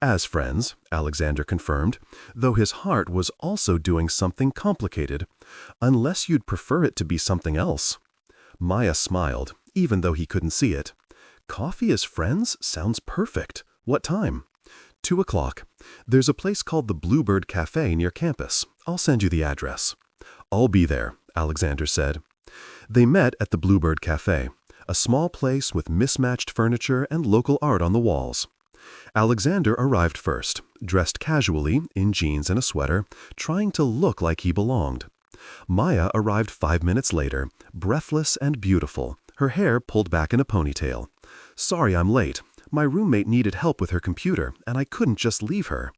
"As friends," Alexander confirmed, though his heart was also doing something complicated. "Unless you'd prefer it to be something else." Maya smiled, even though he couldn't see it. "Coffee as friends sounds perfect. What time?" 2 o'clock. There's a place called the Bluebird Cafe near campus. I'll send you the address." "I'll be there," Alexander said. They met at the Bluebird Cafe, a small place with mismatched furniture and local art on the walls. Alexander arrived first, dressed casually in jeans and a sweater, trying to look like he belonged. Maya arrived 5 minutes later, breathless and beautiful, her hair pulled back in a ponytail. "Sorry I'm late. My roommate needed help with her computer, and I couldn't just leave her."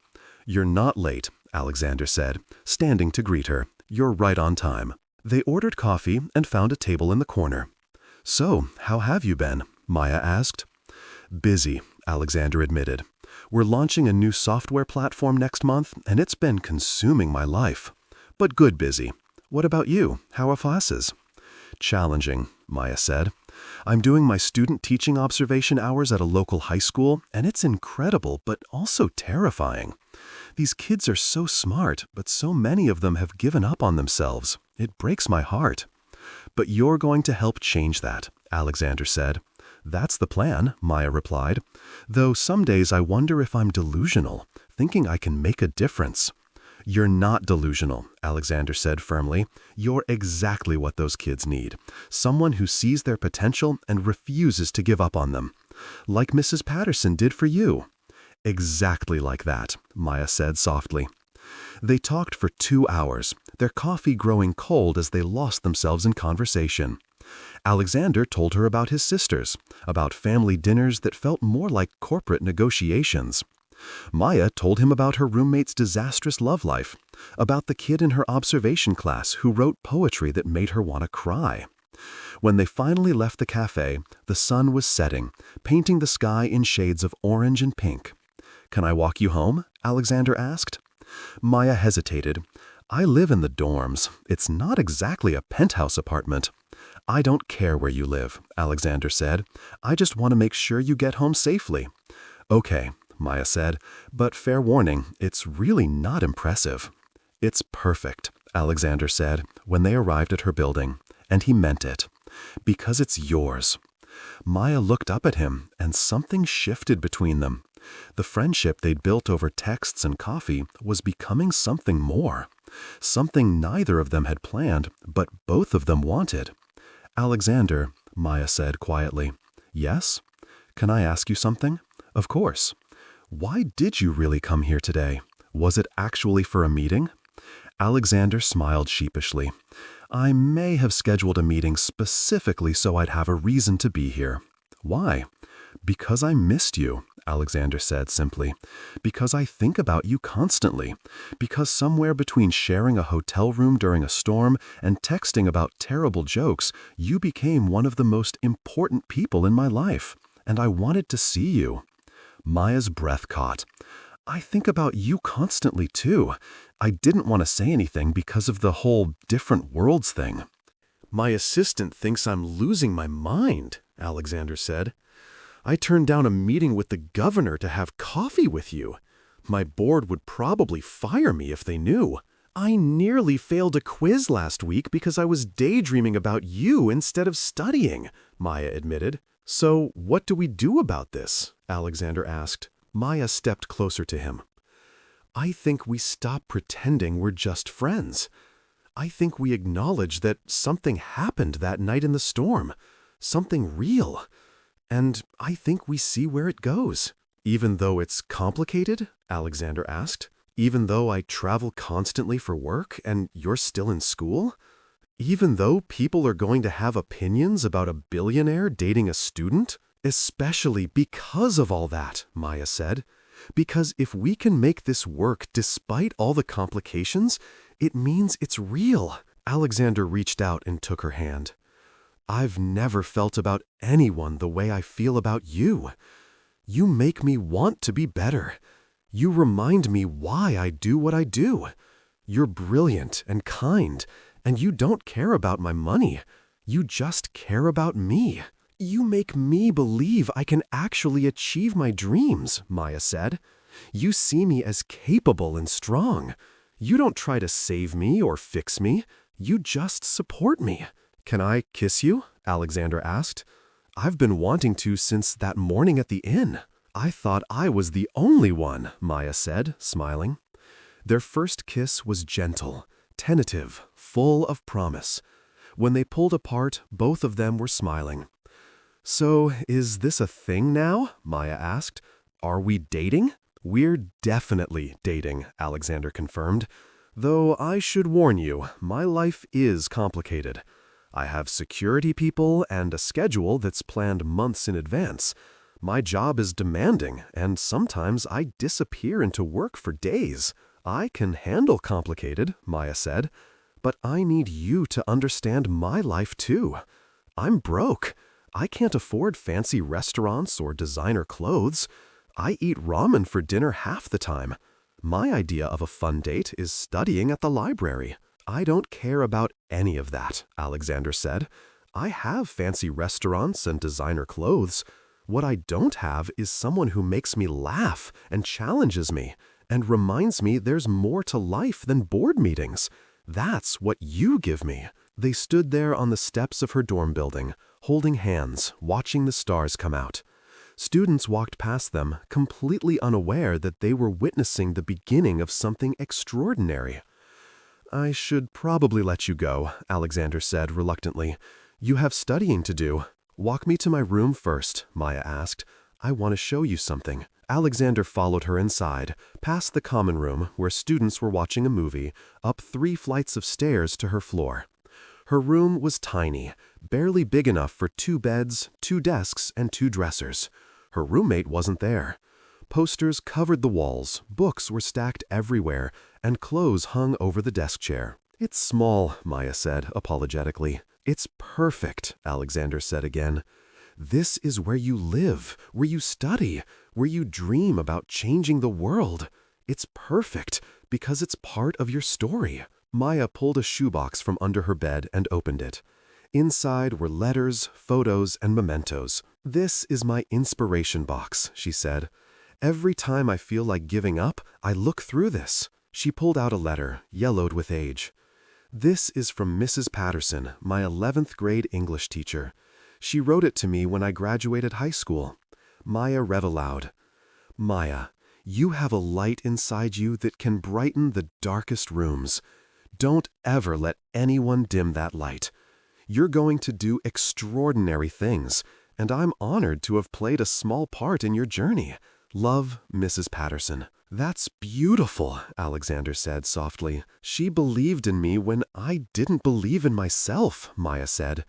"You're not late," Alexander said, standing to greet her. "You're right on time." They ordered coffee and found a table in the corner. "So, how have you been?" Maya asked. "Busy," Alexander admitted. "We're launching a new software platform next month, and it's been consuming my life. But good busy. What about you? How are classes?" "Challenging," Maya said. "I'm doing my student teaching observation hours at a local high school, and it's incredible, but also terrifying. These kids are so smart, but so many of them have given up on themselves. It breaks my heart." "But you're going to help change that," Alexander said. "That's the plan," Maya replied. "Though some days I wonder if I'm delusional, thinking I can make a difference." "You're not delusional," Alexander said firmly. "You're exactly what those kids need. Someone who sees their potential and refuses to give up on them. Like Mrs. Patterson did for you." "Exactly like that," Maya said softly. They talked for 2 hours, their coffee growing cold as they lost themselves in conversation. Alexander told her about his sisters, about family dinners that felt more like corporate negotiations. Maya told him about her roommate's disastrous love life, about the kid in her observation class who wrote poetry that made her want to cry. When they finally left the cafe, the sun was setting, painting the sky in shades of orange and pink. "Can I walk you home?" Alexander asked. Maya hesitated. "I live in the dorms. It's not exactly a penthouse apartment." "I don't care where you live," Alexander said. "I just want to make sure you get home safely." "Okay," Maya said, "but fair warning, it's really not impressive." "It's perfect," Alexander said when they arrived at her building, and he meant it. "Because it's yours." Maya looked up at him, and something shifted between them. The friendship they'd built over texts and coffee was becoming something more. Something neither of them had planned, but both of them wanted. "Alexander," Maya said quietly. "Yes? Can I ask you something?" "Of course." "Why did you really come here today? Was it actually for a meeting?" Alexander smiled sheepishly. "I may have scheduled a meeting specifically so I'd have a reason to be here." "Why?" "Because I missed you," Alexander said simply. "Because I think about you constantly. Because somewhere between sharing a hotel room during a storm and texting about terrible jokes, you became one of the most important people in my life. And I wanted to see you." Maya's breath caught. "I think about you constantly, too. I didn't want to say anything because of the whole different worlds thing." "My assistant thinks I'm losing my mind," Alexander said. "I turned down a meeting with the governor to have coffee with you. My board would probably fire me if they knew. I nearly failed a quiz last week because I was daydreaming about you instead of studying," Maya admitted. "So what do we do about this?" Alexander asked. Maya stepped closer to him. I think we stop pretending we're just friends. I think we acknowledge that something happened that night in the storm, something real. And I think we see where it goes. Even though it's complicated? Alexander asked. Even though I travel constantly for work and you're still in school? Even though people are going to have opinions about a billionaire dating a student? Especially because of all that, Maya said. Because if we can make this work despite all the complications, it means it's real. Alexander reached out and took her hand. I've never felt about anyone the way I feel about you. You make me want to be better. You remind me why I do what I do. You're brilliant and kind, and you don't care about my money. You just care about me. You make me believe I can actually achieve my dreams, Maya said. You see me as capable and strong. You don't try to save me or fix me. You just support me. Can I kiss you? Alexander asked. I've been wanting to since that morning at the inn. I thought I was the only one, Maya said, smiling. Their first kiss was gentle, tentative, full of promise. When they pulled apart, both of them were smiling. So, is this a thing now? Maya asked. Are we dating? We're definitely dating, Alexander confirmed. Though I should warn you, my life is complicated. I have security people and a schedule that's planned months in advance. My job is demanding, and sometimes I disappear into work for days. I can handle complicated, Maya said, but I need you to understand my life too. I'm broke. I can't afford fancy restaurants or designer clothes. I eat ramen for dinner half the time. My idea of a fun date is studying at the library. I don't care about any of that, Alexander said. I have fancy restaurants and designer clothes. What I don't have is someone who makes me laugh and challenges me and reminds me there's more to life than board meetings. That's what you give me. They stood there on the steps of her dorm building, holding hands, watching the stars come out. Students walked past them, completely unaware that they were witnessing the beginning of something extraordinary. I should probably let you go, Alexander said reluctantly. You have studying to do. Walk me to my room first, Maya asked. I want to show you something. Alexander followed her inside, past the common room where students were watching a movie, up 3 flights of stairs to her floor. Her room was tiny, barely big enough for 2 beds, 2 desks, and 2 dressers. Her roommate wasn't there. Posters covered the walls, books were stacked everywhere, and clothes hung over the desk chair. It's small, Maya said apologetically. It's perfect, Alexander said again. This is where you live, where you study, where you dream about changing the world. It's perfect because it's part of your story. Maya pulled a shoebox from under her bed and opened it. Inside were letters, photos, and mementos. This is my inspiration box, she said. Every time I feel like giving up, I look through this. She pulled out a letter, yellowed with age. This is from Mrs. Patterson, my 11th grade English teacher. She wrote it to me when I graduated high school. Maya read aloud. Maya, you have a light inside you that can brighten the darkest rooms. Don't ever let anyone dim that light. You're going to do extraordinary things, and I'm honored to have played a small part in your journey. Love, Mrs. Patterson. That's beautiful, Alexander said softly. She believed in me when I didn't believe in myself, Maya said.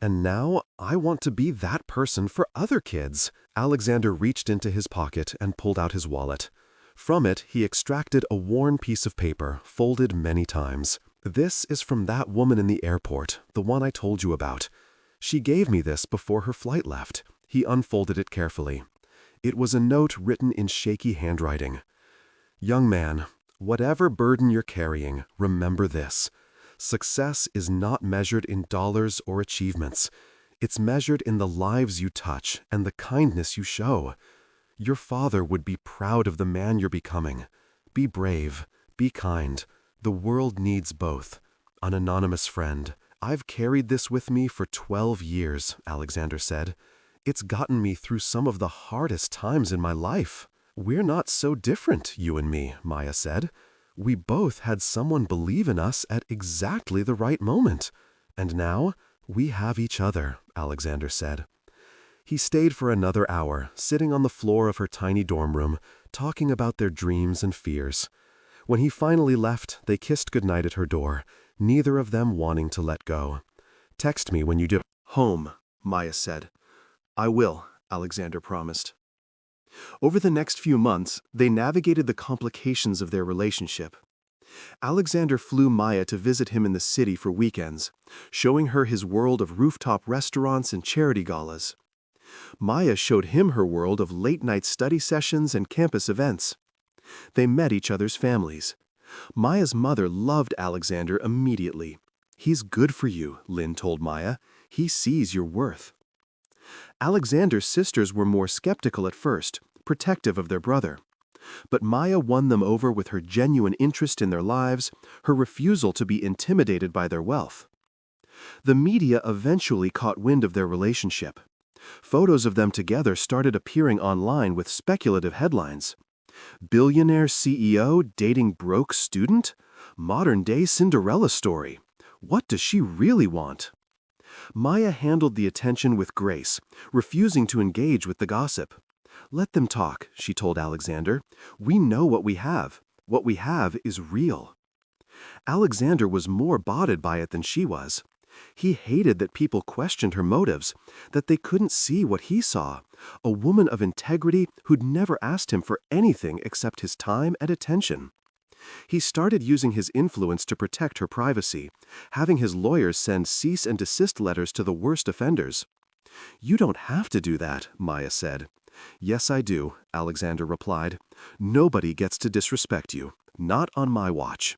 And now I want to be that person for other kids. Alexander reached into his pocket and pulled out his wallet. From it, he extracted a worn piece of paper, folded many times. This is from that woman in the airport, the one I told you about. She gave me this before her flight left. He unfolded it carefully. It was a note written in shaky handwriting. Young man, whatever burden you're carrying, remember this. Success is not measured in dollars or achievements. It's measured in the lives you touch and the kindness you show. Your father would be proud of the man you're becoming. Be brave. Be kind. The world needs both. An anonymous friend. I've carried this with me for 12 years, Alexander said. It's gotten me through some of the hardest times in my life. "We're not so different, you and me," Maya said. "We both had someone believe in us at exactly the right moment. And now, we have each other," Alexander said. He stayed for another hour, sitting on the floor of her tiny dorm room, talking about their dreams and fears. When he finally left, they kissed goodnight at her door, neither of them wanting to let go. "Text me when you do." "Home," Maya said. "I will," Alexander promised. Over the next few months, they navigated the complications of their relationship. Alexander flew Maya to visit him in the city for weekends, showing her his world of rooftop restaurants and charity galas. Maya showed him her world of late-night study sessions and campus events. They met each other's families. Maya's mother loved Alexander immediately. "He's good for you," Lynn told Maya. "He sees your worth." Alexander's sisters were more skeptical at first, protective of their brother. But Maya won them over with her genuine interest in their lives, her refusal to be intimidated by their wealth. The media eventually caught wind of their relationship. Photos of them together started appearing online with speculative headlines. "Billionaire CEO dating broke student? Modern-day Cinderella story. What does she really want?" Maya handled the attention with grace, refusing to engage with the gossip. "Let them talk," she told Alexander. "We know what we have. What we have is real." Alexander was more bothered by it than she was. He hated that people questioned her motives, that they couldn't see what he saw, a woman of integrity who'd never asked him for anything except his time and attention. He started using his influence to protect her privacy, having his lawyers send cease and desist letters to the worst offenders. "You don't have to do that," Maya said. "Yes, I do," Alexander replied. "Nobody gets to disrespect you, not on my watch."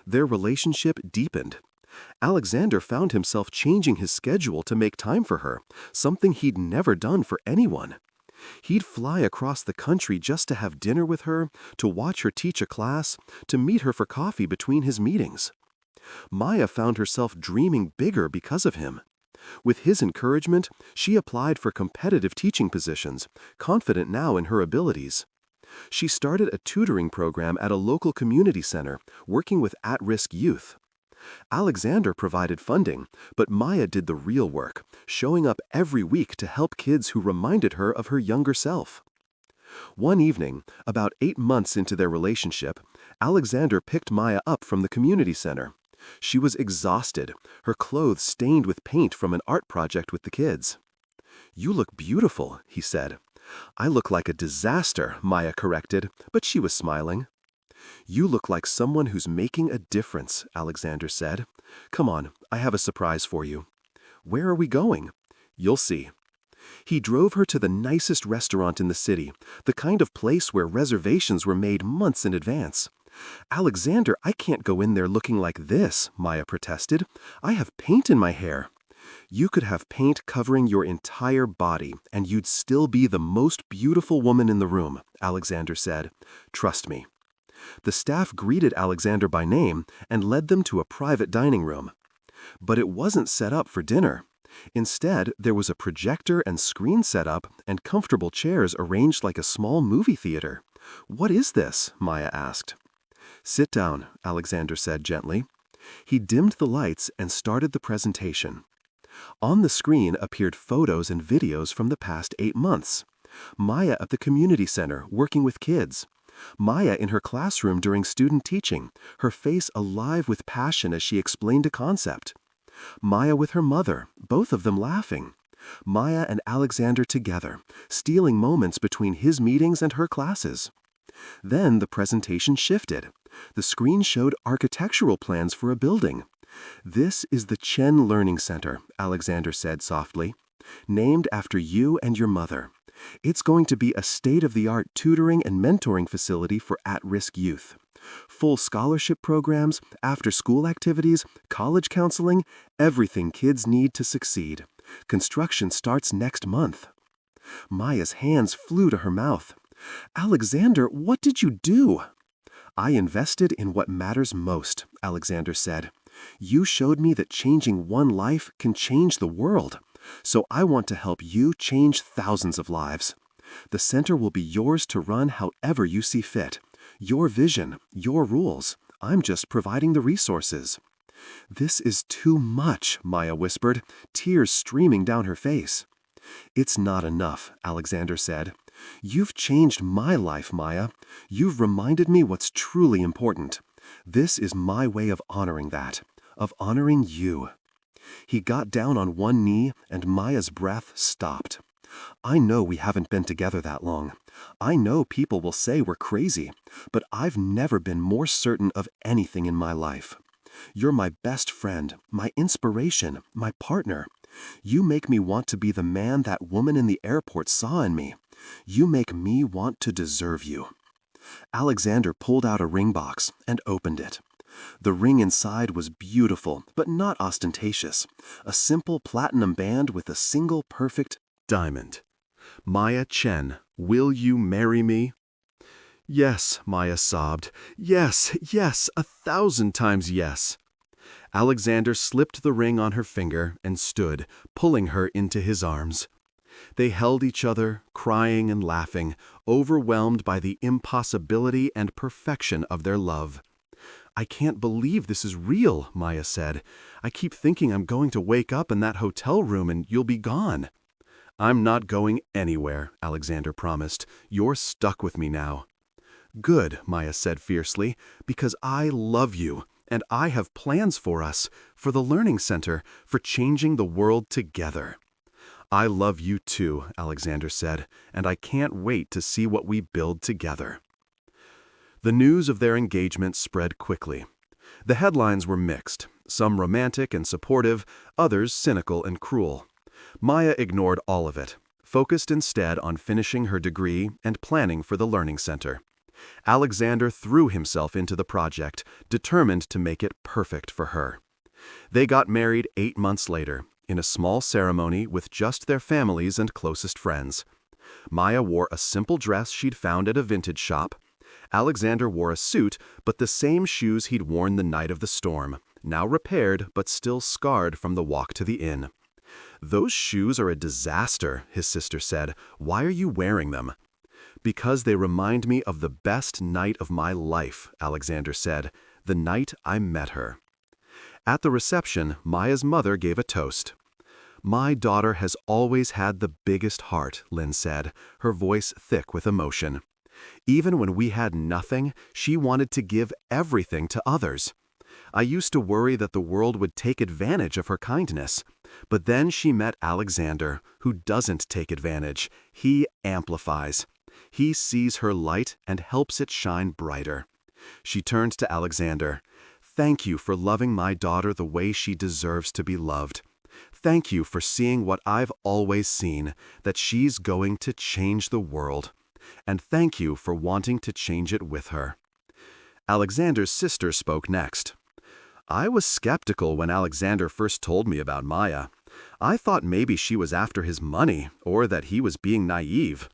Their relationship deepened. Alexander found himself changing his schedule to make time for her, something he'd never done for anyone. He'd fly across the country just to have dinner with her, to watch her teach a class, to meet her for coffee between his meetings. Maya found herself dreaming bigger because of him. With his encouragement, she applied for competitive teaching positions, confident now in her abilities. She started a tutoring program at a local community center, working with at-risk youth. Alexander provided funding, but Maya did the real work, showing up every week to help kids who reminded her of her younger self. One evening, about 8 months into their relationship, Alexander picked Maya up from the community center. She was exhausted, her clothes stained with paint from an art project with the kids. "You look beautiful," he said. "I look like a disaster," Maya corrected, but she was smiling. "You look like someone who's making a difference," Alexander said. "Come on, I have a surprise for you." "Where are we going?" "You'll see." He drove her to the nicest restaurant in the city, the kind of place where reservations were made months in advance. "Alexander, I can't go in there looking like this," Maya protested. "I have paint in my hair." "You could have paint covering your entire body, and you'd still be the most beautiful woman in the room," Alexander said. "Trust me." The staff greeted Alexander by name and led them to a private dining room. But it wasn't set up for dinner. Instead, there was a projector and screen set up and comfortable chairs arranged like a small movie theater. "What is this?" Maya asked. "Sit down," Alexander said gently. He dimmed the lights and started the presentation. On the screen appeared photos and videos from the past 8 months. Maya at the community center, working with kids. Maya in her classroom during student teaching, her face alive with passion as she explained a concept. Maya with her mother, both of them laughing. Maya and Alexander together, stealing moments between his meetings and her classes. Then the presentation shifted. The screen showed architectural plans for a building. "This is the Chen Learning Center," Alexander said softly, "named after you and your mother. It's going to be a state-of-the-art tutoring and mentoring facility for at-risk youth. Full scholarship programs, after-school activities, college counseling, everything kids need to succeed. Construction starts next month." Maya's hands flew to her mouth. "Alexander, what did you do?" "I invested in what matters most," Alexander said. "You showed me that changing one life can change the world. So I want to help you change thousands of lives. The center will be yours to run however you see fit. Your vision, your rules. I'm just providing the resources." "This is too much," Maya whispered, tears streaming down her face. "It's not enough," Alexander said. "You've changed my life, Maya. You've reminded me what's truly important. This is my way of honoring that, of honoring you." He got down on one knee, and Maya's breath stopped. "I know we haven't been together that long. I know people will say we're crazy, but I've never been more certain of anything in my life. You're my best friend, my inspiration, my partner. You make me want to be the man that woman in the airport saw in me. You make me want to deserve you." Alexander pulled out a ring box and opened it. The ring inside was beautiful, but not ostentatious. A simple platinum band with a single perfect diamond. "Maya Chen, will you marry me?" "Yes," Maya sobbed. "Yes, yes, 1,000 times yes." Alexander slipped the ring on her finger and stood, pulling her into his arms. They held each other, crying and laughing, overwhelmed by the impossibility and perfection of their love. "I can't believe this is real," Maya said. "I keep thinking I'm going to wake up in that hotel room and you'll be gone." "I'm not going anywhere," Alexander promised. "You're stuck with me now." "Good," Maya said fiercely, "because I love you, and I have plans for us, for the Learning Center, for changing the world together." "I love you too," Alexander said, "and I can't wait to see what we build together." The news of their engagement spread quickly. The headlines were mixed, some romantic and supportive, others cynical and cruel. Maya ignored all of it, focused instead on finishing her degree and planning for the Learning Center. Alexander threw himself into the project, determined to make it perfect for her. They got married 8 months later, in a small ceremony with just their families and closest friends. Maya wore a simple dress she'd found at a vintage shop. Alexander wore a suit, but the same shoes he'd worn the night of the storm, now repaired but still scarred from the walk to the inn. "Those shoes are a disaster," his sister said. "Why are you wearing them?" "Because they remind me of the best night of my life," Alexander said, "the night I met her." At the reception, Maya's mother gave a toast. "My daughter has always had the biggest heart," Lynn said, her voice thick with emotion. "Even when we had nothing, she wanted to give everything to others. I used to worry that the world would take advantage of her kindness. But then she met Alexander, who doesn't take advantage. He amplifies. He sees her light and helps it shine brighter." She turned to Alexander. "Thank you for loving my daughter the way she deserves to be loved. Thank you for seeing what I've always seen, that she's going to change the world. And thank you for wanting to change it with her." Alexander's sister spoke next. "I was skeptical when Alexander first told me about Maya. I thought maybe she was after his money, or that he was being naive.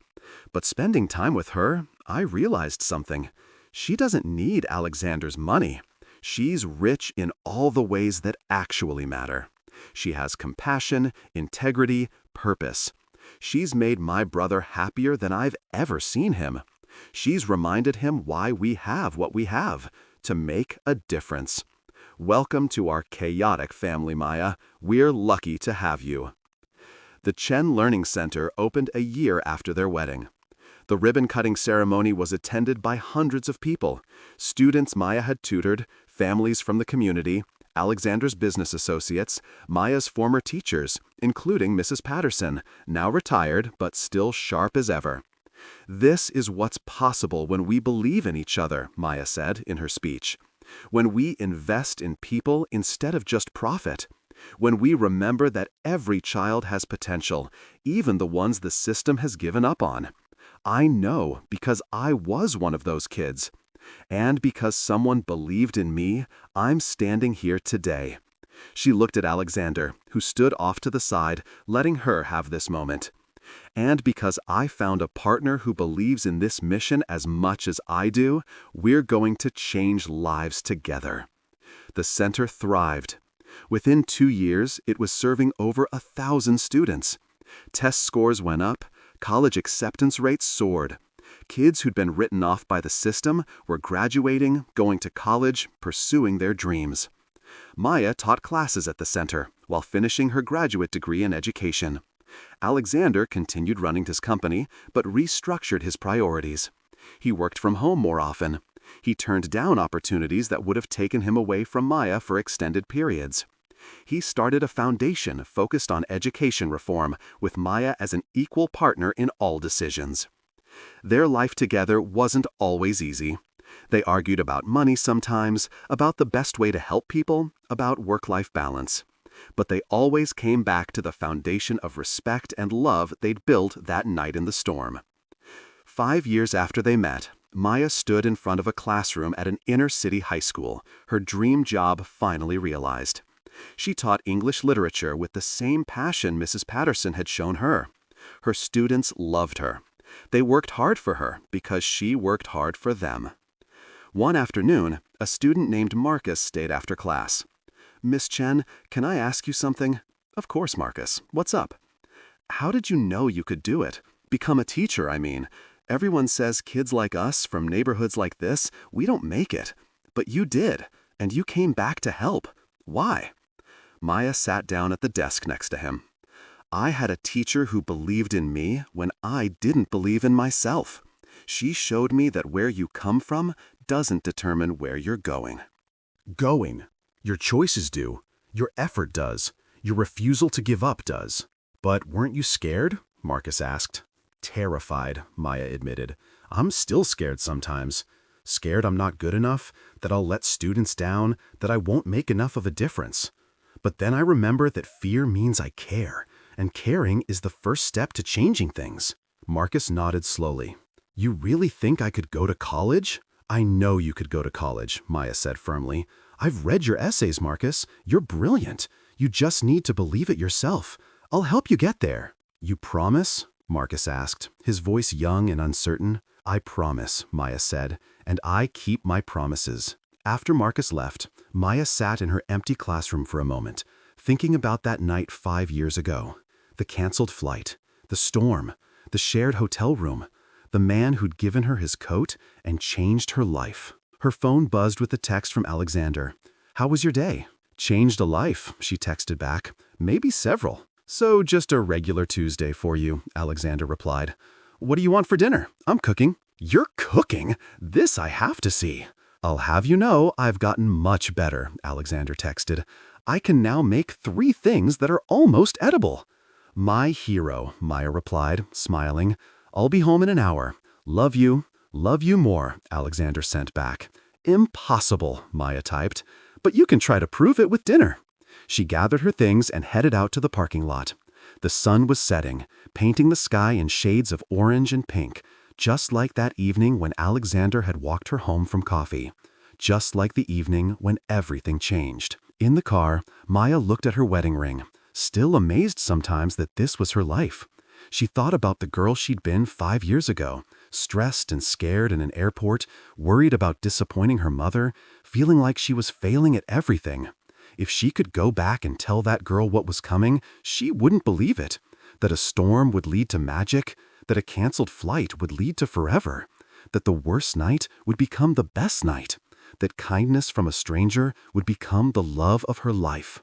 But spending time with her, I realized something. She doesn't need Alexander's money. She's rich in all the ways that actually matter. She has compassion, integrity, purpose. She's made my brother happier than I've ever seen him. She's reminded him why we have what we have, to make a difference. Welcome to our chaotic family, Maya. We're lucky to have you." The Chen Learning Center opened a year after their wedding. The ribbon-cutting ceremony was attended by hundreds of people, students Maya had tutored, families from the community, Alexander's business associates, Maya's former teachers, including Mrs. Patterson, now retired but still sharp as ever. "This is what's possible when we believe in each other," Maya said in her speech. "When we invest in people instead of just profit. When we remember that every child has potential, even the ones the system has given up on. I know because I was one of those kids. And because someone believed in me, I'm standing here today." She looked at Alexander, who stood off to the side, letting her have this moment. "And because I found a partner who believes in this mission as much as I do, we're going to change lives together." The center thrived. Within 2 years, it was serving over 1,000 students. Test scores went up, College acceptance rates soared. Kids who'd been written off by the system were graduating, going to college, pursuing their dreams. Maya taught classes at the center while finishing her graduate degree in education. Alexander continued running his company, but restructured his priorities. He worked from home more often. He turned down opportunities that would have taken him away from Maya for extended periods. He started a foundation focused on education reform, with Maya as an equal partner in all decisions. Their life together wasn't always easy. They argued about money sometimes, about the best way to help people, about work-life balance. But they always came back to the foundation of respect and love they'd built that night in the storm. 5 years after they met, Maya stood in front of a classroom at an inner-city high school, her dream job finally realized. She taught English literature with the same passion Mrs. Patterson had shown her. Her students loved her. They worked hard for her because she worked hard for them. One afternoon, a student named Marcus stayed after class. "Miss Chen, can I ask you something?" "Of course, Marcus. What's up?" "How did you know you could do it? Become a teacher, I mean. Everyone says kids like us from neighborhoods like this, we don't make it. But you did, and you came back to help. Why?" Maya sat down at the desk next to him. "I had a teacher who believed in me when I didn't believe in myself. She showed me that where you come from doesn't determine where you're going." Going. Your choices do. Your effort does. Your refusal to give up does. "But weren't you scared?" Marcus asked. "Terrified," Maya admitted. "I'm still scared sometimes. Scared I'm not good enough, that I'll let students down, that I won't make enough of a difference. But then I remember that fear means I care, and caring is the first step to changing things." Marcus nodded slowly. "You really think I could go to college?" "I know you could go to college," Maya said firmly. "I've read your essays, Marcus. You're brilliant. You just need to believe it yourself. I'll help you get there." "You promise?" Marcus asked, his voice young and uncertain. "I promise," Maya said, "and I keep my promises." After Marcus left, Maya sat in her empty classroom for a moment, thinking about that night 5 years ago. The canceled flight, the storm, the shared hotel room, the man who'd given her his coat and changed her life. Her phone buzzed with a text from Alexander. "How was your day?" "Changed a life," she texted back. "Maybe several." "So just a regular Tuesday for you," Alexander replied. "What do you want for dinner? I'm cooking." "You're cooking? This I have to see." "I'll have you know I've gotten much better," Alexander texted. "I can now make 3 things that are almost edible." "My hero," Maya replied, smiling. "I'll be home in an hour. Love you more," Alexander sent back. "Impossible," Maya typed. "But you can try to prove it with dinner." She gathered her things and headed out to the parking lot. The sun was setting, painting the sky in shades of orange and pink, just like that evening when Alexander had walked her home from coffee. Just like the evening when everything changed. In the car, Maya looked at her wedding ring, still amazed sometimes that this was her life. She thought about the girl she'd been 5 years ago, stressed and scared in an airport, worried about disappointing her mother, feeling like she was failing at everything. If she could go back and tell that girl what was coming, she wouldn't believe it. That a storm would lead to magic, that a canceled flight would lead to forever, that the worst night would become the best night, that kindness from a stranger would become the love of her life.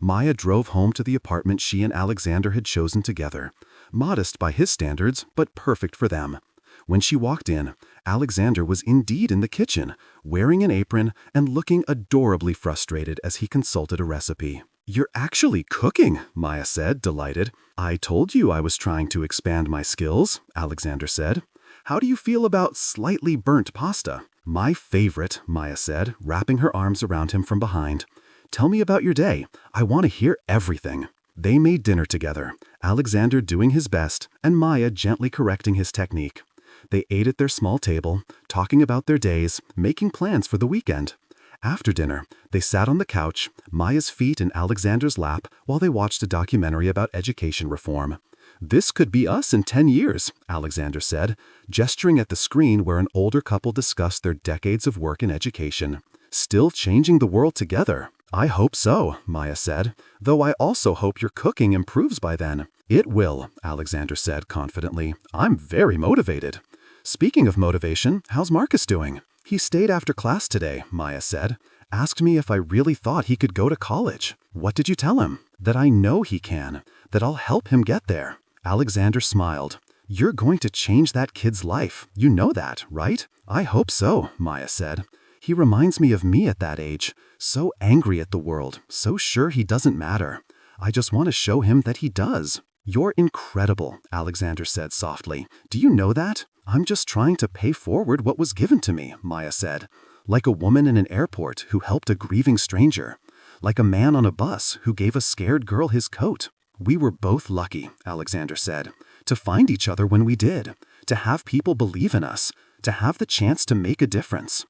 Maya drove home to the apartment she and Alexander had chosen together, modest by his standards, but perfect for them. When she walked in, Alexander was indeed in the kitchen, wearing an apron and looking adorably frustrated as he consulted a recipe. "You're actually cooking," Maya said, delighted. "I told you I was trying to expand my skills," Alexander said. "How do you feel about slightly burnt pasta?" "My favorite," Maya said, wrapping her arms around him from behind. "Tell me about your day. I want to hear everything." They made dinner together, Alexander doing his best and Maya gently correcting his technique. They ate at their small table, talking about their days, making plans for the weekend. After dinner, they sat on the couch, Maya's feet in Alexander's lap, while they watched a documentary about education reform. "This could be us in 10 years, Alexander said, gesturing at the screen where an older couple discussed their decades of work in education. "Still changing the world together," I hope so, Maya said, though I also hope your cooking improves by then. It will, Alexander said confidently. I'm very motivated. Speaking of motivation, how's Marcus doing? He stayed after class today, Maya said. Asked me if I really thought he could go to college. What did you tell him? That I know he can. That I'll help him get there. Alexander smiled. You're going to change that kid's life. You know that, right? I hope so, Maya said. He reminds me of me at that age. So angry at the world, so sure he doesn't matter. I just want to show him that he does. You're incredible, Alexander said softly. Do you know that? I'm just trying to pay forward what was given to me, Maya said. Like a woman in an airport who helped a grieving stranger. Like a man on a bus who gave a scared girl his coat. We were both lucky, Alexander said, to find each other when we did, to have people believe in us, to have the chance to make a difference.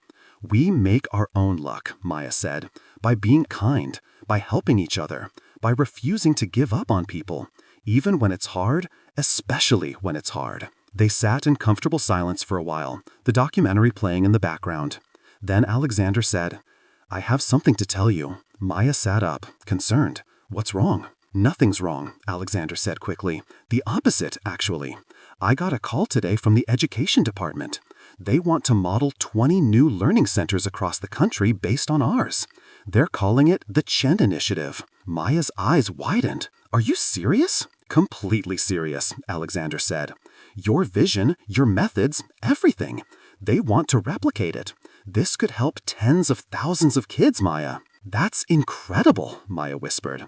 We make our own luck, Maya said, by being kind, by helping each other, by refusing to give up on people, even when it's hard, especially when it's hard. They sat in comfortable silence for a while, the documentary playing in the background. Then Alexander said, I have something to tell you. Maya sat up, concerned. What's wrong? Nothing's wrong, Alexander said quickly. The opposite, actually. I got a call today from the education department. They want to model 20 new learning centers across the country based on ours. They're calling it the Chen Initiative. Maya's eyes widened. Are you serious? Completely serious, Alexander said. Your vision, your methods, everything. They want to replicate it. This could help tens of thousands of kids, Maya. That's incredible, Maya whispered.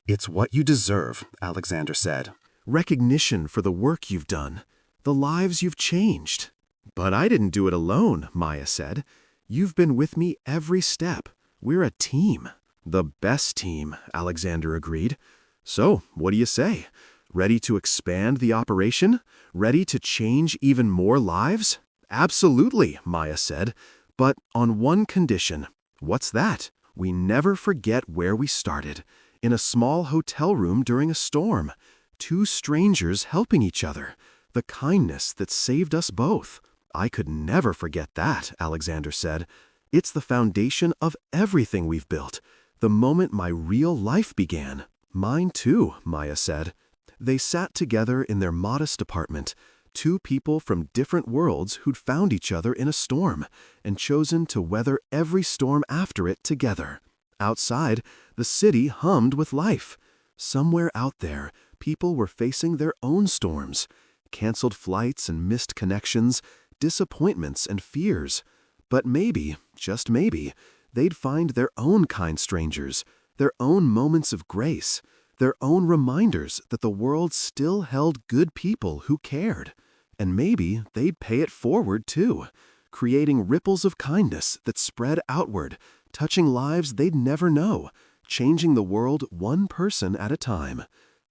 It's what you deserve, Alexander said. Recognition for the work you've done, the lives you've changed. But I didn't do it alone, Maya said. You've been with me every step. We're a team. The best team, Alexander agreed. So, what do you say? Ready to expand the operation? Ready to change even more lives? Absolutely, Maya said. But on one condition. What's that? We never forget where we started. In a small hotel room during a storm. 2 strangers helping each other. The kindness that saved us both. I could never forget that, Alexander said. It's the foundation of everything we've built. The moment my real life began. Mine too, Maya said. They sat together in their modest apartment. 2 people from different worlds who'd found each other in a storm and chosen to weather every storm after it together. Outside, the city hummed with life. Somewhere out there, people were facing their own storms. Canceled flights and missed connections, disappointments and fears. But maybe, just maybe, they'd find their own kind strangers, their own moments of grace, their own reminders that the world still held good people who cared. And maybe they'd pay it forward too, creating ripples of kindness that spread outward, touching lives they'd never know, changing the world one person at a time.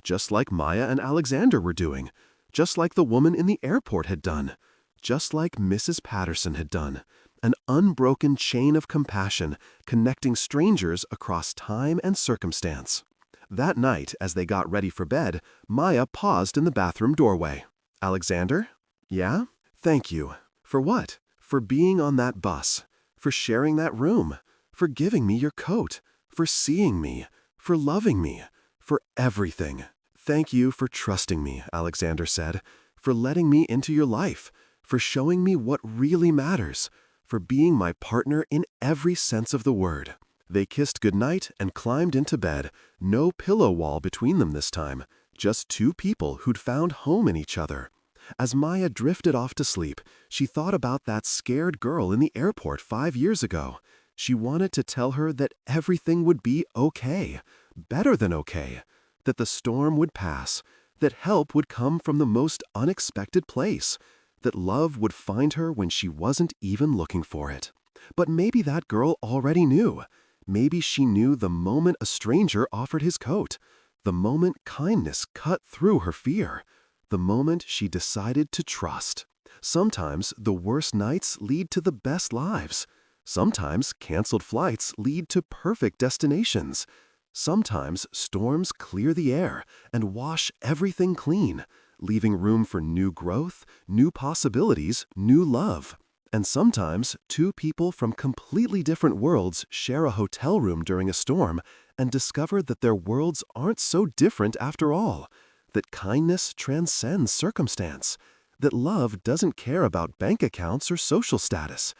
Just like Maya and Alexander were doing, just like the woman in the airport had done, just like Mrs. Patterson had done. An unbroken chain of compassion connecting strangers across time and circumstance. That night, as they got ready for bed, Maya paused in the bathroom doorway. Alexander? Yeah? Thank you. For what? For being on that bus. For sharing that room. For giving me your coat. For seeing me. For loving me. For everything. Thank you for trusting me, Alexander said. For letting me into your life. For showing me what really matters. For being my partner in every sense of the word. They kissed goodnight and climbed into bed. No pillow wall between them this time. Just 2 people who'd found home in each other. As Maya drifted off to sleep, she thought about that scared girl in the airport 5 years ago. She wanted to tell her that everything would be okay. Better than okay. That the storm would pass. That help would come from the most unexpected place. That love would find her when she wasn't even looking for it. But maybe that girl already knew. Maybe she knew the moment a stranger offered his coat. The moment kindness cut through her fear. The moment she decided to trust. Sometimes the worst nights lead to the best lives. Sometimes canceled flights lead to perfect destinations. Sometimes storms clear the air and wash everything clean, leaving room for new growth, new possibilities, new love. And sometimes, two people from completely different worlds share a hotel room during a storm and discover that their worlds aren't so different after all, that kindness transcends circumstance, that love doesn't care about bank accounts or social status,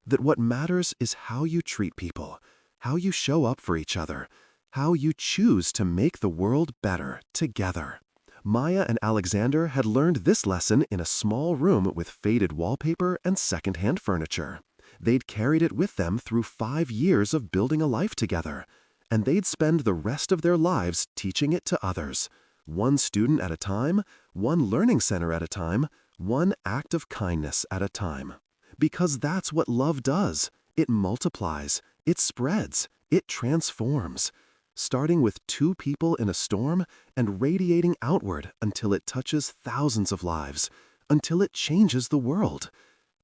that what matters is how you treat people, how you show up for each other, how you choose to make the world better together. Maya and Alexander had learned this lesson in a small room with faded wallpaper and secondhand furniture. They'd carried it with them through 5 years of building a life together, and they'd spend the rest of their lives teaching it to others, one student at a time, one learning center at a time, one act of kindness at a time. Because that's what love does. It multiplies, it spreads, it transforms, starting with 2 people in a storm and radiating outward until it touches thousands of lives, until it changes the world.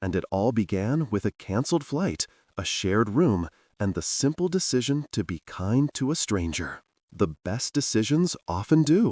And it all began with a canceled flight, a shared room, and the simple decision to be kind to a stranger. The best decisions often do.